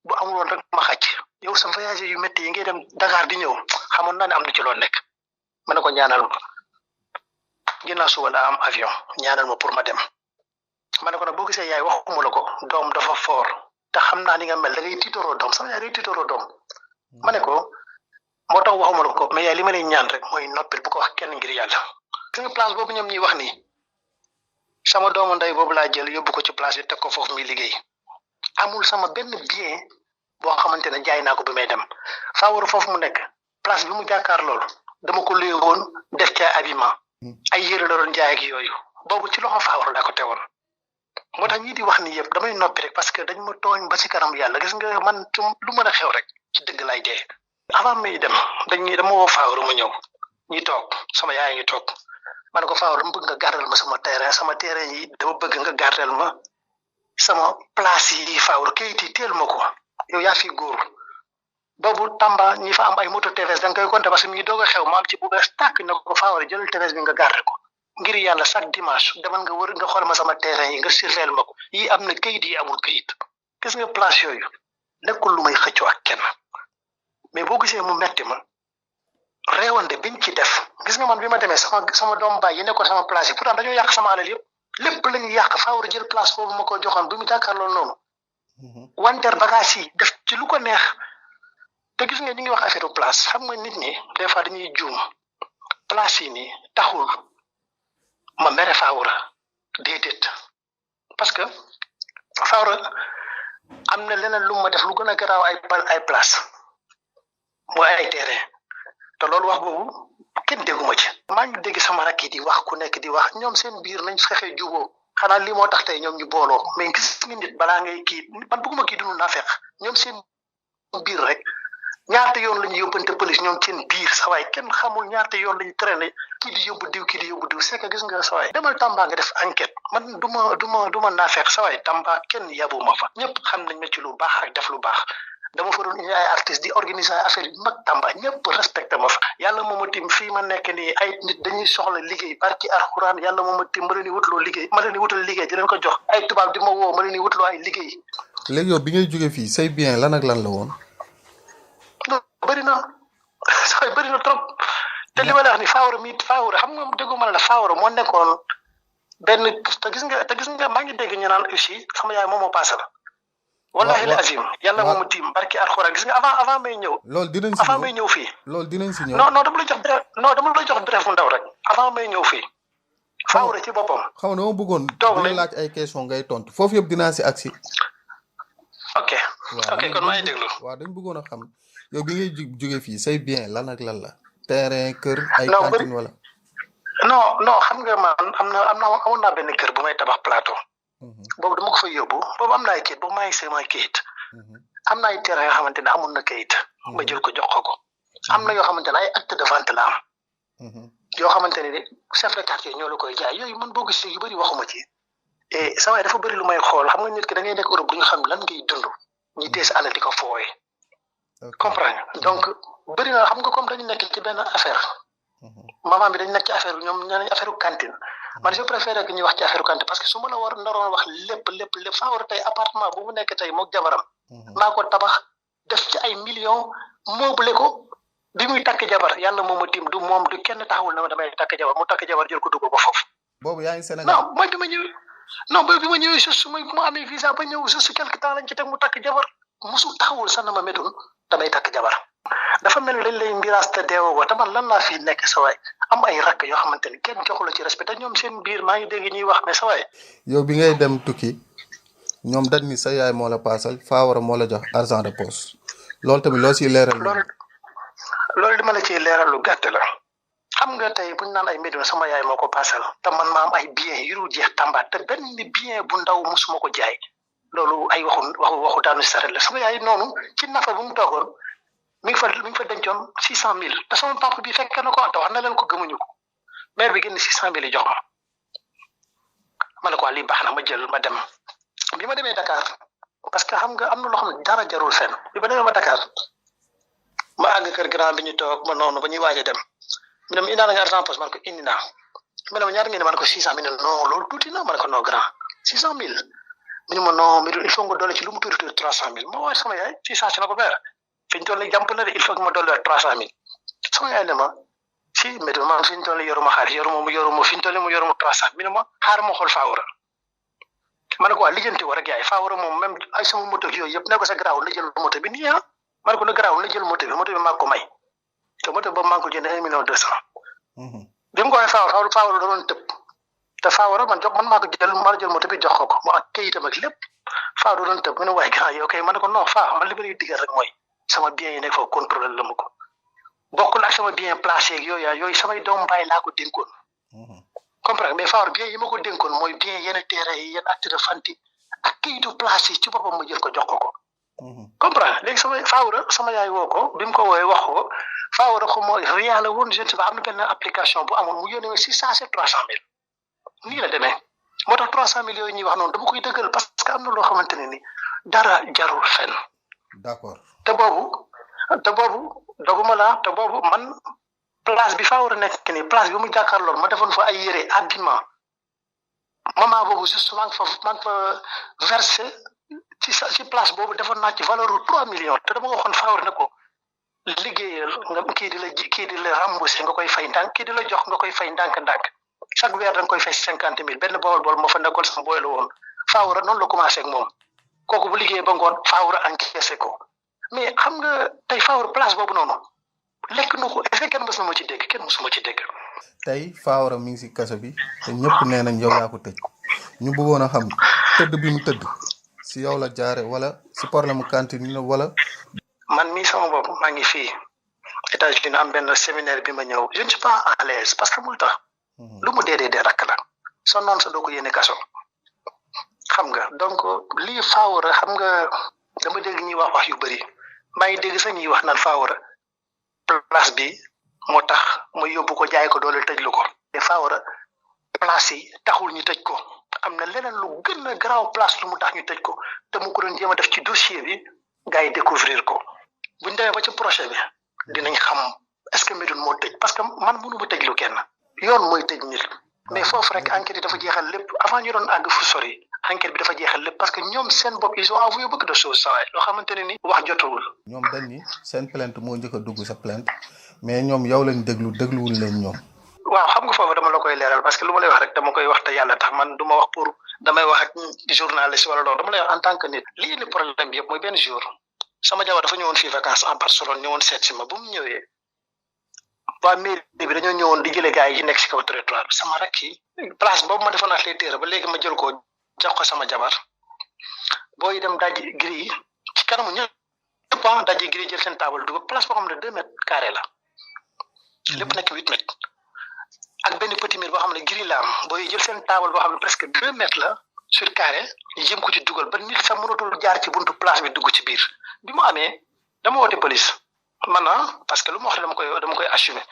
bu amul woon rek ma xàcc yow sa voyage yu métti yi ngay dem Dakar di ñëw xamoon naa ne am na ci loo nekk ma ne ko ñaanal ma ginnaaw suba la am avion ñaanal ma pour ma dem ma ne ko nag boo gisee yaay waxuma la ko doom dafa fort te xam naa ni nga mel da ngay tiitaroo doom sama yaay day tiitaroo doom ma ne ko moo tax waxuma la ko mais yaay li ma lay ñaan rek mooy noppil bu ko wax kenn ngir yàlla. gis nga place boobu ñoom ñuy wax nii sama doomu ndey boobu laa jël yóbbu ko ci place bi teg ko foofu muy liggéey amul sama benn bien boo xamante ne jaay naa ko bi may dem Fawara foofu mu nekk place bi mu jàkkaar loolu dama ko luye woon def ca habillement ay yére la doon jaay ak yooyu boobu ci loxo Fawara laa ko teewoon. moo tax ñii di wax ni yëpp damay noppi rek parce que dañ ma tooñ ba ci kanam yàlla gis nga man lu mën a xew rek ci dëgg lay dee avant may dem dama woo Fawara mu ñëw ñi toog sama yaay ngi toog ma ne ko Fawara dama bëgg nga gardel ma sama terrain yi dama bëgg nga gardel ma sama place yi Fawra kayit yi teel ma ko yow yaa fi góor boobu Tamba ñi fa am ay moto TVS da nga koy compter parce que mi ngi doog a xew ma am ci bu bees tàkk ne ko Fawra jëlal TVS bi nga garder ko ngir yàlla chaque dimanche demal nga wër nga xool ma sama terrain yi nga surveiller ma ko yi am na kayit yi amul kayit gis nga place yooyu nekkul lu may xëccoo ak kenn mais boo gisee mu metti ma réewande biñ ci def gis nga man bi ma demee sama doom baay yi nekkoon sama place yi pourtant dañoo yàq sama alal yëpp lépp la ñu yàq Fawra jël place boobu ma ko joxoon bi mu jàkkaarloo noonu wanteer bagage yi def ci lu ko neex te gis nga ñu ngi wax affaire place xam nga nit ñi des fois dañuy juum place yi nii taxul ma mere Fawra déedéet parce que Fawra am na leneen lu ma def lu gën a garaaw ay place mooy ay terrain te loolu wax boobu kenn dégguma ci maa ngi dégg sama rakk yi di wax ku nekk di wax ñoom seen biir nañ fexe juboo xanaa lii moo tax tey ñoom ñu booloo mais gis nga nit balaa ngay kii man bëgguma kii dund naa fekk ñoom seen biir rek ñaata yoon la ñu yóbbante police ñoom seen biir sawaay kenn xamul ñaata yoon la ñu traîné kii di yóbbu diw c'est que gis nga sawaay demal Tamba nga def enquête man du ma naa fekk sawaay Tamba kenn yabuma fa ñëpp xam nañ ma ci lu baax ak def lu baax dama fa doon indi ay artistes di organiser affaire yu mag Tamba ñëpp respecté ma fa yàlla moo ma tim fii ma nekk nii ay nit dañuy soxla liggéey barki alxuraan yàlla moo ma tim ma leen di wutloo liggéey ma leen di wutal liggéey di leen ko jox ay tubaab di ma woo ma leen di wutloo ay liggéey. léegi yow bi ngay jóge fii say bien lan ak lan la woon. bëri na sooy bëri na trop te li ma la wax ni Fawra xam nga déggu ma la Fawra moo nekkoon benn te gis nga maa ngi dégg ñu naan aussi sama yaay moom moo paase la. wallahi la azim yàlla moomu tiim barki alxuraan gis nga avant may ñëw. loolu dinañ si ñëw avant may ñëw fii. loolu dinañ si ñëw. non dama la jox bref bu ndaw rek avant may ñëw fii. Fawra ci boppam. xaw na ma bëggoon. toog dina laaj ay question ngay tontu foofu yëpp dinaa si agsi. ok kon maa ngi déglu. waaw dañ bëggoon a xam yow bi ngay jóge fii say bien lan ak lan la. terrain kër ay cantine wala. non xam nga man amoon naa benn kër bu may tabax plateau. boobu dama ko fa yóbbu boobu am na ay kayit boobu maa ngi sama kayit am na ay terrain yoo xamante ne amul na kayit ma jël ko jox ko am na yoo xamante ne ay acte de vente la am yoo xamante ne chef de quartier ñoo la koy jaay yooyu man boo gisee yu bëri waxuma ci et saa waay dafa bëri lu may xool xam nga nit ki da ngay nekk Europe du nga xam lan ngay dund ñi tee sa alal di ko fooye comprendre donc bëri na xam nga comme dañu nekk ci benn affaire maman bi dañu nekk ci affaire ñoom ñoo nañ affaire cantine man je préfère que ñuy wax ci affaire cantine parce que su ma la naroon wax lépp Fawra tey appartement bu mu nekk tey moog jabaram maa ko tabax def ci ay millions meublé ko bi muy takk jabar yàlla moom a tim du moom du kenn taxawul na ma damay takk jabar mu takk jabar jël ko dugg ba foofu. boobu yaa ngi Sénégal non mooy bi ma ñëwee juste mu amee visa ba ñëw juste quelque temps lañ ci teg mu takk jabar musul taxawul sax na ma méttoon damay takk jabar dafa mel ni dañ lay mbiraas te deewoo ba te man lan laa fi nekk sa waay am ay rakk yoo xamante ni kenn joxu la ci respect te ñoom seen biir maa ngi dégg ñuy wax mais sa waay. yow bi ngay dem tukki ñoom dañ ni sa yaay moo la paasal Fawra moo la jox argent de poche loolu tamit loo siy leeral. loolu li ma la ciy leeral lu gàtt la xam nga tey bu ñu naan ay mbir sama yaay moo ko paasal te man ma am ay bien yu dul jeex Tamba te benn bien bu ndaw musuma ko jaay loolu ay waxu daanu si saret la sama yaay noonu ci nafa bu mu toogoon. mi ngi fa dencoon 600,000 te sama papa bi fekk na ko te wax na leen ko gëmuñu ko maire bi génn 600,000 jox ma ne ko lii baax na ma jël ma dem bi ma demee Dakar parce que xam nga am na loo xam ne dara jarul fenn bi ma demee Dakar ma àgg kër grand bi ñu toog ma noonu ba ñuy waaj a dem mu ne ma indaa nga argent poche man ko indi naa mu ne ma ñaar ngeen man ko 600,000 non loolu tuuti na ma ne ko non grand 600,000 mu ne ma non il faut nga doole ci lu mu tuuti 300,000 ma waaj sama yaay 600 ci na ko beer fi ñu toll nii jàmp na de il faut que ma dolli 300,000 sama yaay ne ma si mais man fi ñu toll nii yoruma xaalis yoruma fi ñu toll nii mu yoruma 300 mi ne ma xaar ma xool Fawra ma ne ko waa lijjanti war ak yaay Fawra moom même ay sama moto yooyu yëpp ne ko sa garaawul la jël moto bi nii ma ne ko na garaawul la jël moto bi maa ko may te moto boobu maa ngi ko jënd 1,2 million. bi mu ko waxee Fawra da doon tëb te Fawra man maa ko jël moto bi jox ko mu ak kayitam ak lépp Fawra doon tëb mu ne waaye grand yow kay ma ne ko non man li ma lay digal rek mooy sama bien yi nekk foofu contrôlé la ma ko bokkul ak sama bien placé ak yooyu samay doom bàyyi laa ko dénkoon. comprendre mais Fawra bien yi ma ko dénkoon mooy bien yenn terrain yi yenn acte de vente ak kayitu placé ci boppam ma jël ko jox ko. comprendre léegi sama yaay woo ko bi mu ko woowee wax ko Fawra ko mooy rien la woon je ne sais pas am na benn application bu amoon mu yónnee si saa c'est 300,000 nii la demee moo tax 300 millions yi ñuy wax noonu dama koy dëggal parce que am na loo xamante ne ni dara jarul fenn. d'accord te boobu doguma la te boobu man place bi faa war a nekk nii place bi mu jàkkaarlool ma defoon fa ay yére habillement moment boobu juste maa ngi fa versé ci place boobu defoon naa ci valeur bu 3 millions te dama ko waxoon faa war ne ko liggéeyal nga kii di la remboursé nga koy fay ndànk kii di la jox nga koy fay ndànk-ndànk chaque weer da nga koy fay 50 000 benn bool moo fa nekkoon sama booy la woon faa war a noonu la commencé ak moom kooku bu liggéeyee ba ngoon faa war a encaissé ko mais xam nga tey faa war place boobu noonu lekk na ko est-ce que kenn mës na ma ci dégg kenn mësuma ci dégg. tey Fawara mi ngi si kaso bi te ñëpp nee nañ yow yaa ko tëj ñu bëggoon a xam tëdd bi mu tëdd si yow la jaare wala si problème mu cantine la wala. man mii sama bopp maa ngi fii États-Unis am benn séminaire bi ma ñëw je ne suis pas à l'aise parce que mul tax lu mu dee rakk la soo noonu sa doo ko yéene kaso xam nga donc lii Fawara xam nga dama dégg ñuy wax yu bëri maa ngi dégg sax ñuy wax naan Fawara place bi moo tax ma yóbbu ko jaay ko doole tëjlu ko te Fawara place yi taxul ñu tëj ko am na leneen lu gën a garaaw place lu mu tax ñu tëj ko te mu ko doon jéem a def ci dossier bi gars yi découvrir ko buñ demee ba ci projet bi dinañ xam est-ce que Médoune moo tëj parce que man mënu ma tëjlu kenn yoon mooy tëj nit mais foofu rek enquête yi dafa jeexal lépp avant ñu doon àgg fu sori enquête bi dafa jeexal lépp parce que ñoom seen bopp ils ont avoué beaucoup de choses saa loo xamante ne ni wax jotawul. ñoom dañ ni seen plainte moo njëkk a dugg sa plainte mais ñoom yow lañ dégluwul leen ñoom. waaw xam nga foofu dama la koy leeral parce que lu ma lay wax rek dama koy wax te yàlla tax man du ma wax pour damay wax ak journaliste wala loolu dama lay wax en tant que nit lii indi problème bi yëpp mooy benn jour sama jabar dafa ñëwoon fii vacances en Barcelone ñëwoon seet si ma bu mu ñëwee waa mairie bi dañoo ñëwoon di jëlee gars yi nekk si kaw territoire bi sama rakk yi place boobu ma defoon ak les terres ba léegi ma jël ko jox ko sama jabar booy dem daji gris ci kanamu ñëpp daji gris jël seen table dugub place boo xam ne 2 mètres carré la lépp nekk 8 mètres ak benn petit mur boo xam ne gris la am booy jël seen table boo xam ne presque 2 mètres la sur carré ñu jëm ko ci dugal ba nit sax mënatul jaar ci buntu place bi dugg ci biir bi mu amee dama woote police man parce que lu ma wax dama koy assumer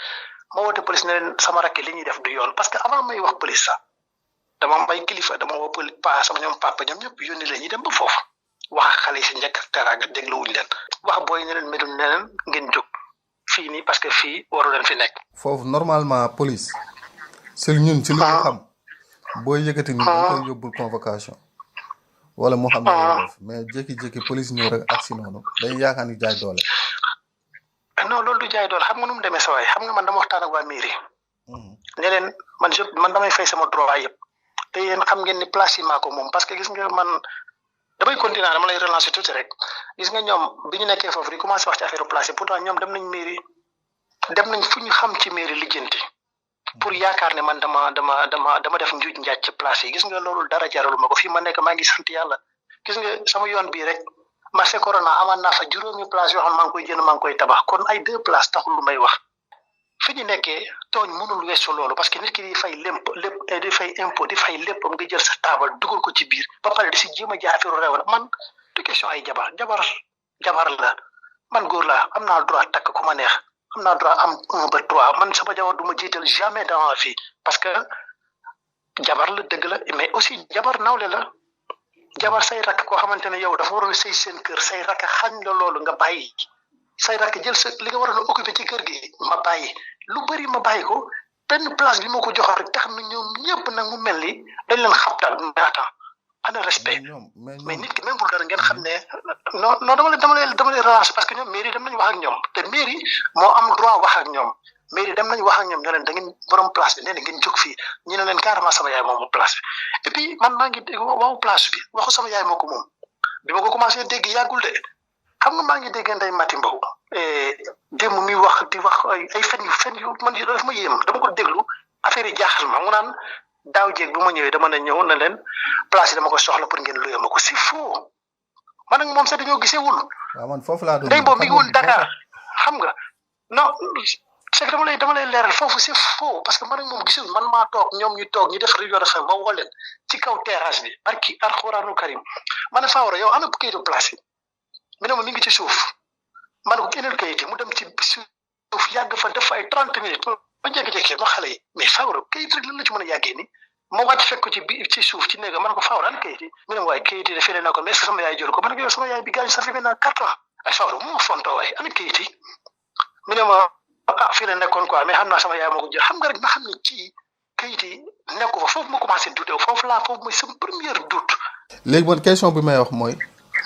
ma woote police ne leen sama rakk li ñuy def du yoon parce que avant may wax police sax dama am ay kilifa dama woo police sama ñoom papa ñoom ñëpp yónni leen ñi dem ba foofu wax xale yi si njëkk ak teraanga dégluwuñ leen wax booy ne leen Médoune ne leen ngeen jóg fii nii parce que fii waru leen fi nekk. foofu normalement police si ñun ci lu ñu xam booy yëkkati ni dañ koy yóbbul convocation wala moo xam ne def mais jékki-jékki police ñëw rek agsi noonu day yaakaar ni jaay doole. non loolu du jaay doole xam nga nu mu demee sa waay xam nga man dama waxtaan ak waa mairie. ne leen man damay fay sama droit yëpp te yéen xam ngeen ni place yi maa ko moom parce que gis nga man damay continuer dama lay relancer tuuti rek gis nga ñoom bi ñu nekkee foofu di commencé wax ci affaire place yi pourtant ñoom dem nañ mairie dem nañ fu ñu xam ci mairie lijjanti pour yaakaar ne man dama def njuuj njaaj ci place yi gis nga loolu dara jaralu ma ko fii ma nekk maa ngi sant yàlla gis nga sama yoon bii rek marché corona amaan naa fa juróomi place yoo xam maa ngi koy jënd maa ngi koy tabax kon ay 2 places taxul lu may wax fi ñu nekkee tooñ mënul weesu loolu parce que nit ki di fay lépp di fay impôt di fay lépp nga jël sa taabal dugal ko ci biir ba pare di si jéem a jaay affaire réew la man du question ay jabar la man góor la am naa droit takk ku ma neex am naa droit am 1 ba 3 man sama jabar du ma jiital jamais dans la vie parce que jabar la dëgg la mais aussi jabar nawle la jabar say rakk koo xamante ne yow dafa waroon sëy seen kër say rakk xañ la loolu nga bàyyi say rakk jël sa li nga waroon a occupé ci kër gi ma bàyyi lu bëri ma bàyyi ko benn place bi ma ko jox rek tax na ñoom ñëpp nag mu mel ni dañ leen xabtal mais attends ana respect mais nit ki même pour dara ngeen xam ne non dama lay relancer parce que ñoom mairie dem nañ wax ak ñoom te mairie moo am droit wax ak ñoom mairie dem nañ wax ak ñoom ñoo leen da ngeen borom place bi nee na ngeen jóg fii ñu ne leen carrément sama yaay moom place bi et puis man maa ngi dégg waxu place bi waxu sama yaay moo ko moom bi ma ko commencé dégg yàggul de xam nga maa ngi dégg Ndeye Mati Mbow démb mi wax di wax ay fen yu man daf ma yéem dama ko déglu affaire yi jaaxal ma mu naan daaw jéeg bu ma ñëwee dama ne ñëw na leen place yi dama ko soxla pour ngeen luyee ma ko c'est faux man ak moom sax dañoo gisewul. waaw man foofu laa doon Ndeye Mbow mi ngi woon Dakar xam nga non c'est que dama lay leeral foofu c'est faux parce que man ak moom gisewul man maa toog ñoom ñu toog ñu def réunion de fin ma woo leen ci kaw terrasse bi barki Alxuraanu Karim ma ne Fawara yow ana kayitu place yi mi ne ma mi ngi ci suuf ma ne ko génneel kayit yi mu dem ci suuf yàgg fa def ay 30 minutes ba jékki-jékki ma xale yi mais Fawara kayit rek lan la ci mën a yàggee ni ma wàcc fekk ko ci suuf ci néega ma ne ko Fawra an kayit yi mu ne ma waaye kayit yi de fene na ko mais est-ce que sama yaay jël ko ma ne ko yow sama yaay bi gaañ ça fait maintenant 4 ans ay Fawra mu ma fonto waaye ana kayit yi mu ne ma fii la nekkoon quoi mais xam naa sama yaay moo ko jël xam nga rek ma xam ne kii kayit yi nekku fa foofu ma commencé douter foofu mooy sama première doute. léegi man question bi may wax mooy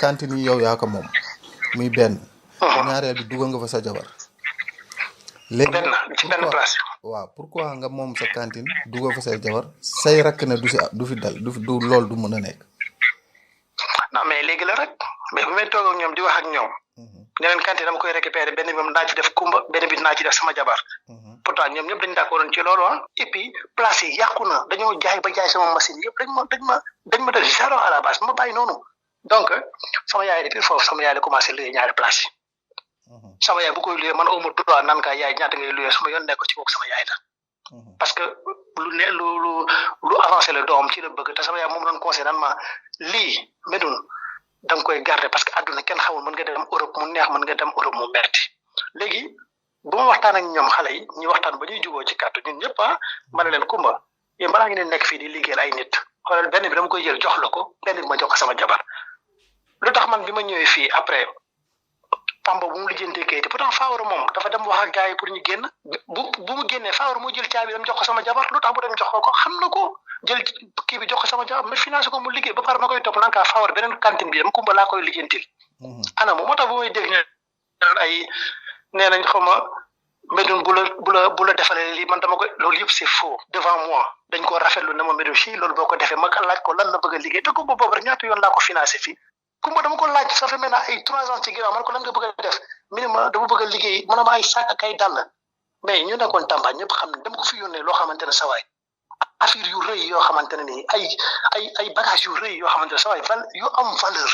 cantine yi yow yaa ko moom muy benn. ñaareel bi dugal nga fa sa jabar. léegi ci benn place. waaw pourquoi nga moom sa cantine dugal fa say jabar say rakk ne du fi dal du loolu du mën a nekk. non mais léegi la rek mais bu may toog ak ñoom di wax ak ñoom. ne leen cantine dama koy récupérer benn bi moom naa ci def kumba benn bi naa ci def sama jabar. pourtant ñoom ñëpp dañu d'accord ci loolu et puis place yi yàqu na dañoo jaay ba jaay sama machine yëpp dañ ma def zéro à la base ma bàyyi noonu donc sama yaay depuis foofu sama yaay la commencé luye ñaari place yi. sama yaay bu koy luye man awma droit naan ka yaay ñaata ngay luye sama yoon nekk ci kooku sama yaay la. parce que lu avancé la doom ci la bëgg te sama yaay moom doon conseil naan ma lii Médoune da nga koy garder parce que àdduna kenn xamul mën nga dem Europe mu neex mën nga dem Europe mu metti léegi bu ma waxtaan ak ñoom xale yi ñu waxtaan ba ñuy juboo ci kàddu ñun ñëpp ma ne leen Kumba yéen balaa ngeen nekk fii di liggéeyal ay nit xoolal benn bi dama koy jël jox la ko benn bi ma jox ko sama jabar lu tax man bi ma ñëwee fii après Pambo bu mu lijjantee kayit pourtant Fawra moom dafa dem wax ak gars yi pour ñu génn bu mu génnee Fawra moo jël caabi dem jox ko sama jabar lu tax bu dem jox ko xam na ko jël kii bi jox ko sama jabar ma financé ko mu liggéey ba pare ma koy topp nanka Fawra beneen cantine bi dem Kumba laa koy lijjantil ana moo tax bu may dégg ay nee nañ xaw ma Médoune bu la defalee lii man dama koy loolu yëpp c'est faux devant moi dañ ko rafetlu ne ma Médoune fii loolu boo ko defee ma laaj ko lan la bëgg a liggéey te Kumba boobu rek ñaata yoon laa ko financé fii Kumba dama ko laaj ça fait maintenant ay 3 ans ci ginnaaw man ko lan nga bëgg a def minimum dama bëgg a liggéey man ma ay sac ak ay dàll mais ñu nekkoon Tamba ñëpp xam ne dama ko fi yónnee loo xamante ne sa waay affaire yu rëy yoo xamante ne nii ay bagage yu rëy yoo xamante ne sa waay yu am valeur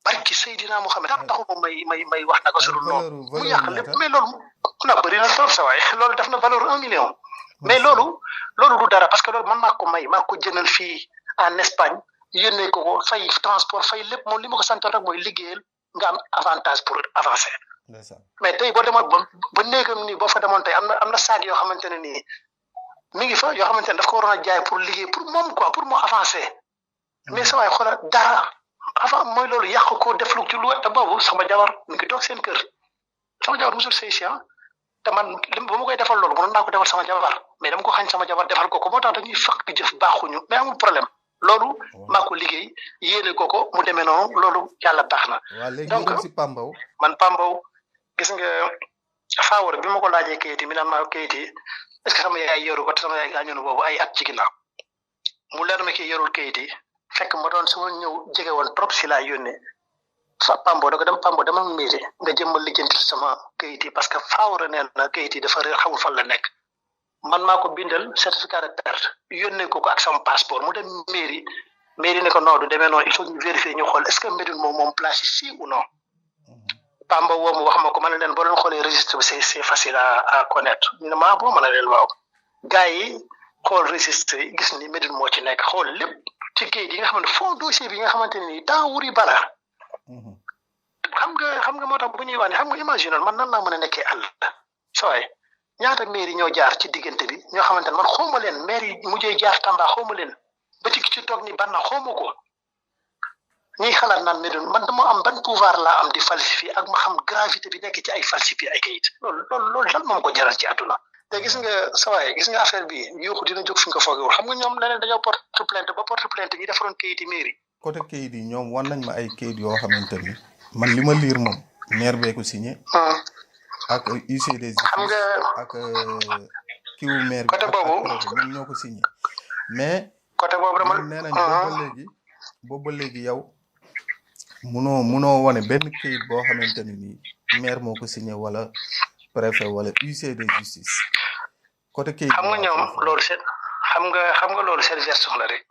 barki Seydina Mohamed taxu ko may wax naka sudul noonu mu yàq lépp mais loolu na bëri na trop sa waay loolu def na valeur 1 million mais loolu du dara parce que loolu man maa ko jënal fii en Espagne yónnee ko fay transport fay lépp moom li ma ko santoon rek mooy liggéeyal nga am avantage pour avancer mais tey boo demoon ba néegam nii boo fa demoon tey am na saag yoo xamante ne nii mi ngi fa yoo xamante ne daf ko waroon a jaay pour liggéey pour moom quoi pour mu avancer mais sa waay xoolal dara avant mooy loolu yàq ko def lu ci lu te boobu sama jabar mi ngi toog seen kër sama jabar musul sëy si te man ba ma koy defal loolu mënoon naa ko defal sama jabar mais dama ko xañ sama jabar defal ko moo tax dañuy fekk di jëf baaxuñu mais amul problème loolu maa ko liggéey yéene ko mu demee noonu loolu yàlla baax na. donc si Pambaw man Pambaw gis nga Fawra bi ma ko laajee kayit yi mi naan maa kayit yi est-ce que sama yaay yoru ko te sama yaay gaañoon boobu ay at ci ginnaaw mu leer ma kii yorul kayit yi fekk ma doon sama ñëw jege woon trop si laa yónnee fa Pambaw da ko dem Pambaw dama mairie nga jëmmal lijjanti sama kayit yi parce que Fawra nee na kayit yi dafa réer xamul fan la nekk. man maa ko bindal certificat de perte yónnee ko ak sama passeport mu dem mairie ne ko non du demee noonu il faut ñu vérifier ñu xool est-ce que Médoune moom place ici ou non Pamba woo mu wax ma ko ma ne leen boo leen xoolee registre bi c'est facile à connaître ñu ne ma boo mën a leen waaw gars yi xool registre yi gis ni Médoune moo ci nekk xool lépp ci kayit yi nga xamante fond dossier bi nga xamante ne nii temps wuri bala xam nga moo tax bu ñuy wax ne xam nga imaginer man nan laa mën a nekkee àll sooy ñaata maire yi ñoo jaar ci diggante bi ñoo xamante ne man xawma leen maire yi mujjee jaar Tamba xawma leen ba ci toog ni ban na xawma ko ñuy xalaat naan Médoune man dama am ban pouvoir laa am di falsifier ak ma xam gravité bi nekk ci ay falsifier ay kayit loolu lan moom ko jaral ci àdduna te gis nga sawaay gis nga affaire bi yuuxu dina jóg fi nga ko foogewul xam nga ñoom leneen dañoo porte plainte ñi defaroon kayit yi maire yi côté kayit yi ñoom wan nañ ma ay kayit yoo xamante ni man li ma liir moom maire bee ko signé ak UCD xam nga ak kiwu maire côté boobu ñoom ñoo ko signé mais côté boobu dama nee nañ boobu ba léegi yow munoo wane benn kayit boo xamante ni nii maire moo ko signé wala préfet wala UCD justice côté kayit xam nga ñoom loolu seen xam nga loolu seen gestion la rek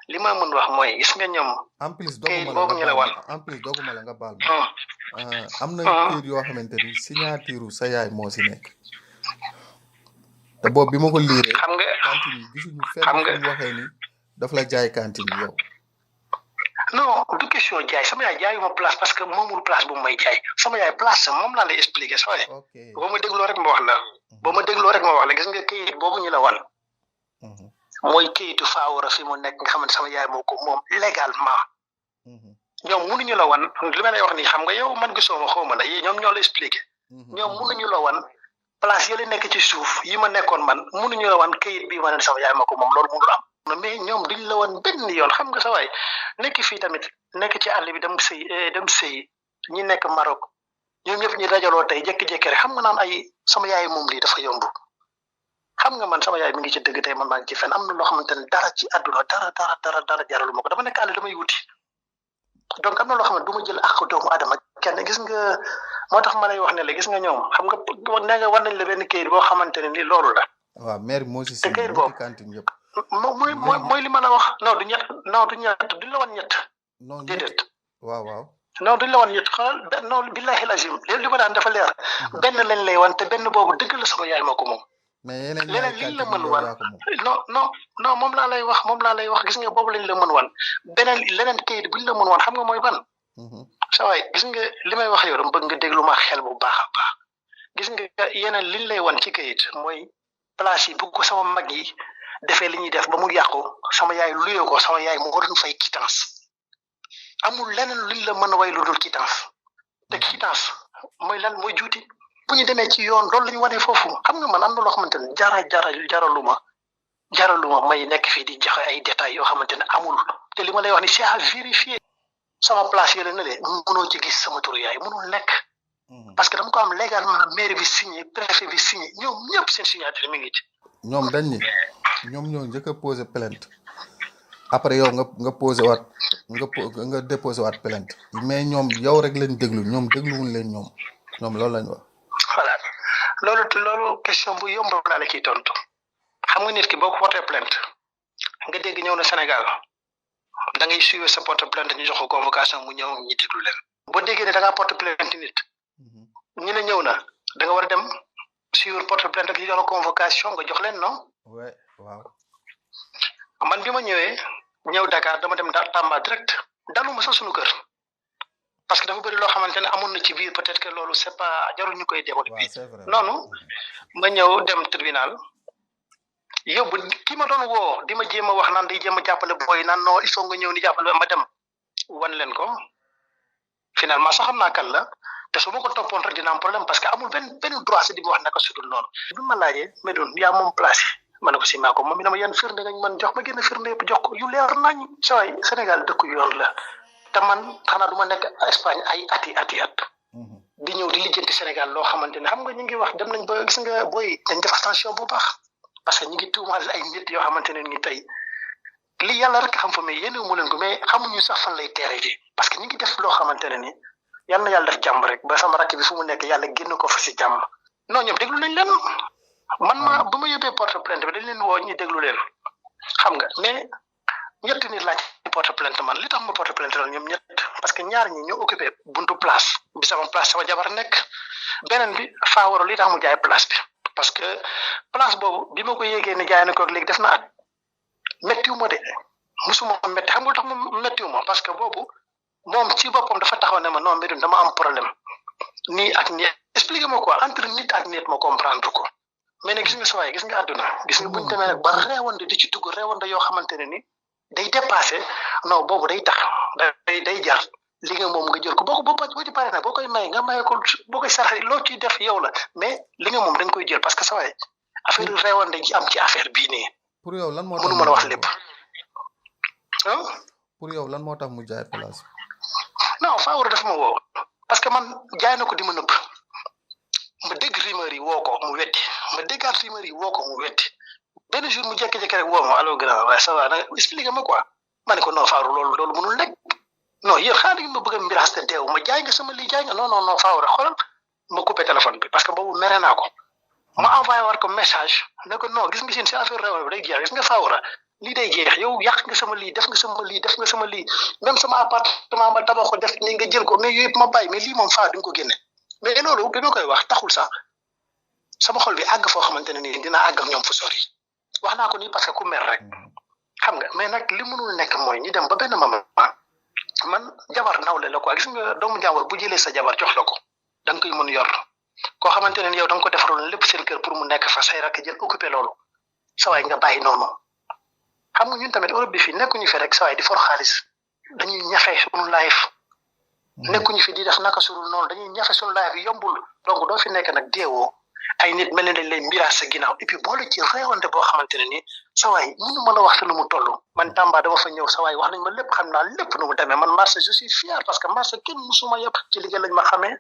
li ma mën wax mooy gis nga ñoom en plus doguma la nga baal ma am na kayit yoo xamante ni signature sa yaay moo si nekk te boobu bi ma ko liiree xam nga cantine yi gisuñu fenn fu mu waxee ni daf la jaay cantine yow non du question jaay sama yaay jaayuma place parce que moomul place bu may jaay sama yaay place moom laa lay expliquer sooy boo ma dégloo rek ma wax la gis nga kayit boobu ñu la wan mooy kayitu faawara fi mu nekk nga xamante sama yaay moo ko moom légalement ñoom mënuñu la wan li ma lay wax nii xam nga yow man gisoo ma xaw ma la yii ñoom ñoo la expliqué ñoom mënuñu la wan place yële nekk ci suuf yi ma nekkoon man mënuñu la wan kayit bii ma ne sama yaay moo ko moom loolu mënul am mais ñoom duñ la wan benn yoon xam nga sa waay nekk fii tamit nekk ci àll bi dem sëy ñi nekk Maroc ñoom ñëpp ñi dajaloo tey jékki-jékki rek xam nga naan ay sama yaay moom lii dafa yomb xam nga man sama yaay mi ngi ci dëgg tey man maa ngi ci fen am na loo xamante ne dara ci àdduna dara jaralu ma ko dama nekk àll damay wuti donc am na loo xam ne du ma jël ak doomu adama kenn gis nga moo tax ma lay wax ne la gis nga ñoom xam nga nee nga war nañ la benn kayit boo xamante ne ni loolu la. waaw maire moo si te kayit boobu mooy li ma la wax non du ñett duñ la wan ñett. non déedéet. waaw. non duñ la wan ñett xoolal non billahi lazim li ma daan dafa leer. benn lañ lay wan te benn boobu dëgg la sama yaay moo ko moom. mais leneen liñ la mën wan non moom laa lay wax gis nga boobu lañ la mën wan leneen kayit buñ la mën wan xam nga mooy ban. sa waay gis nga li may wax yow dama bëgg nga déglu ma xel bu baax a baax gis nga yeneen liñ lay wan ci kayit mooy place yi bu ko sama mag yi defee li ñuy def ba mu yàqu sama yaay luyee ko sama yaay moo doon fay quittance amul leneen luñ la mën a way lu dul quittance te quittance mooy lan mooy juuti bu ñu demee ci yoon loolu la ñu wanee foofu xam nga man am na loo xamante ne jaraluma may nekk fii di joxe ay détails yoo xamante ne amul te li ma lay wax ni c'est à vérifier sama place yële na le mënoo ci gis sama turu yaay mënul nekk parce que dama ko am légalement maire bi signé préfet bi signé ñoom ñëpp seen signature mi ngi ci. ñoom dañ ni ñoom ñoo njëkk a posé plainte après yow nga posé waat nga déposé waat plainte mais ñoom yow rek lañ déglu ñoom dégluwuñ leen ñoom loolu lañ wax. voilà loolu question bu yomb laa la ciy tontu xam nga nit ki boo ko porté plainte nga dégg ñëw na Sénégal da ngay suivre sa porte plainte ñu jox ko convocation mu ñëw ñi déglu leen. boo déggee ne da ngaa porte plainte nit ñu ne ñëw na da nga war a dem suivre porte plainte ñu jox la convocation nga jox leen non. waaw. man bi ma ñëw Dakar dama dem Tamba direct daluma sax suñu kër parce que dafa bëri loo xamante ne amoon na ci biir peut-être que loolu c'est pas jarul ñu koy développer noonu ma ñëw dem tribunal yóbbu ki ma doon woo di ma jéem a wax naan day jéem a jàppale booy naan non il faut nga ñëw ni jàppale ma dem wan leen ko finalement sax xam naa kan la te su ma ko toppoon rek dina am problème parce que amul benn droit si di ma wax naka sudul noonu bi ma laajee mais doon yaa moom place yi ma ne ko si maa ko moom mi dama yan firnde ngañ man jox ma génn firnde yëpp jox ko yu leer nañ saway Sénégal dëkk yoon la te man xanaa du ma nekk Espagne ay ati at di ñëw di lijjanti Sénégal loo xamante ne xam nga ñu ngi wax dem nañ ba gis nga booy dañ def attention bu baax parce que ñu ngi tuumaal ay nit yoo xamante ne ni tey li yàlla rek xam fa mais yéen mu leen ko mais xamuñu sax fan lay teere ji parce que ñu ngi def loo xamante ne ni yal na yàlla def jàmm rek ba sama rakk bi fu mu nekk yàlla génn ko fa si jàmm non ñoom déglu nañ leen man bu ma yóbbee porte plainte bi dañ leen woo ñu déglu leen xam nga mais ñett nit laaj porte plainte man li tax ma porte plainte loolu ñoom ñett parce que ñaar ñi ñoo occupé buntu place bi sama jabar nekk beneen bi faawaro li tax mu jaay place bi parce que place boobu bi ma ko yéegee ne jaay na ko léegi def na at méttiwu ma de musuma métti xam nga tax ma méttiwu ma parce que boobu moom ci boppam dafa taxaw ne ma non Médoune dama am problème nii ak nii expliqué ma quoi entre nit ak nit ma comprendre ko mais nag gis nga sawaay gis nga àdduna gis nga buñu demee nag ba réewande di ci dugg réewande yoo xamante ne ni day dépassé non boobu day tax day jar li nga moom nga jël ko boo ci paree nag boo koy may nga maye ko boo koy saraxe loo ciy def yow la mais li nga moom dañ koy jël parce que sawaay affaire réewande ji am ci affaire bii nii pour yow lan moo tax mënu ma la wax lépp pour yow lan moo tax mu jaay place non Faawara dafa ma woo parce que man jaay na ko di ma nëbb ma dégg rumeur yi woo ko mu wetti ma déggaat rumeur yi woo ko mu wetti benn jour mu jékki-jékki rek woo ma allo grand waaye ça va nag expliqué ma quoi ma ne ko non Faawara loolu mënul nekk non yéen xaaral ma bëgg a mbiraas te deew ma jaay nga sama lii jaay nga non Faawara xoolal ma coupé téléphone bi parce que boobu mere naa ko ma envoyé war ko message ne ko non gis nga seen si affaire réew bi day jeex gis nga Faawara lii day jeex yow yàq nga sama lii def nga sama lii même sama appartement ma tabax ko def ni nga jël ko mais yooyu yëpp ma bàyyi mais lii moom faa duñ ko génne mais loolu bi ma koy wax taxul sax sama xol bi àgg foo xamante ne nii dinaa àgg ak ñoom fu sori wax naa ko nii parce que ku mer rek xam nga mais nag li mënul nekk mooy ñu dem ba benn moment man jabar nawle la quoi gis nga doomu jàmbur bu jëlee sa jabar jox la ko da nga koy mën yor koo xamante ne yow da nga ko defaroon lépp seen kër pour mu nekk fa say rakk jël occupé loolu sa waay nga bàyyi noonu xam nga ñun tamit Europe bi fii nekkuñu fi rek saa waay di for xaalis dañuy ñafe suñu life nekkuñu fi di def naka surul noonu dañuy ñafe suñu life yombul donc doo fi nekk nag deewoo ay nit mel ne dañ lay miraas sa ginnaaw et puis boole ci réewante boo xamante ne nii sa waay mënu mën a wax nu mu toll man Tamba dama fa ñëw sa waay wax nañ ma lépp xam naa lépp nu mu demee man marché je suis fier parce que marché kenn musuma yëpp ci liggéey lañ ma xamee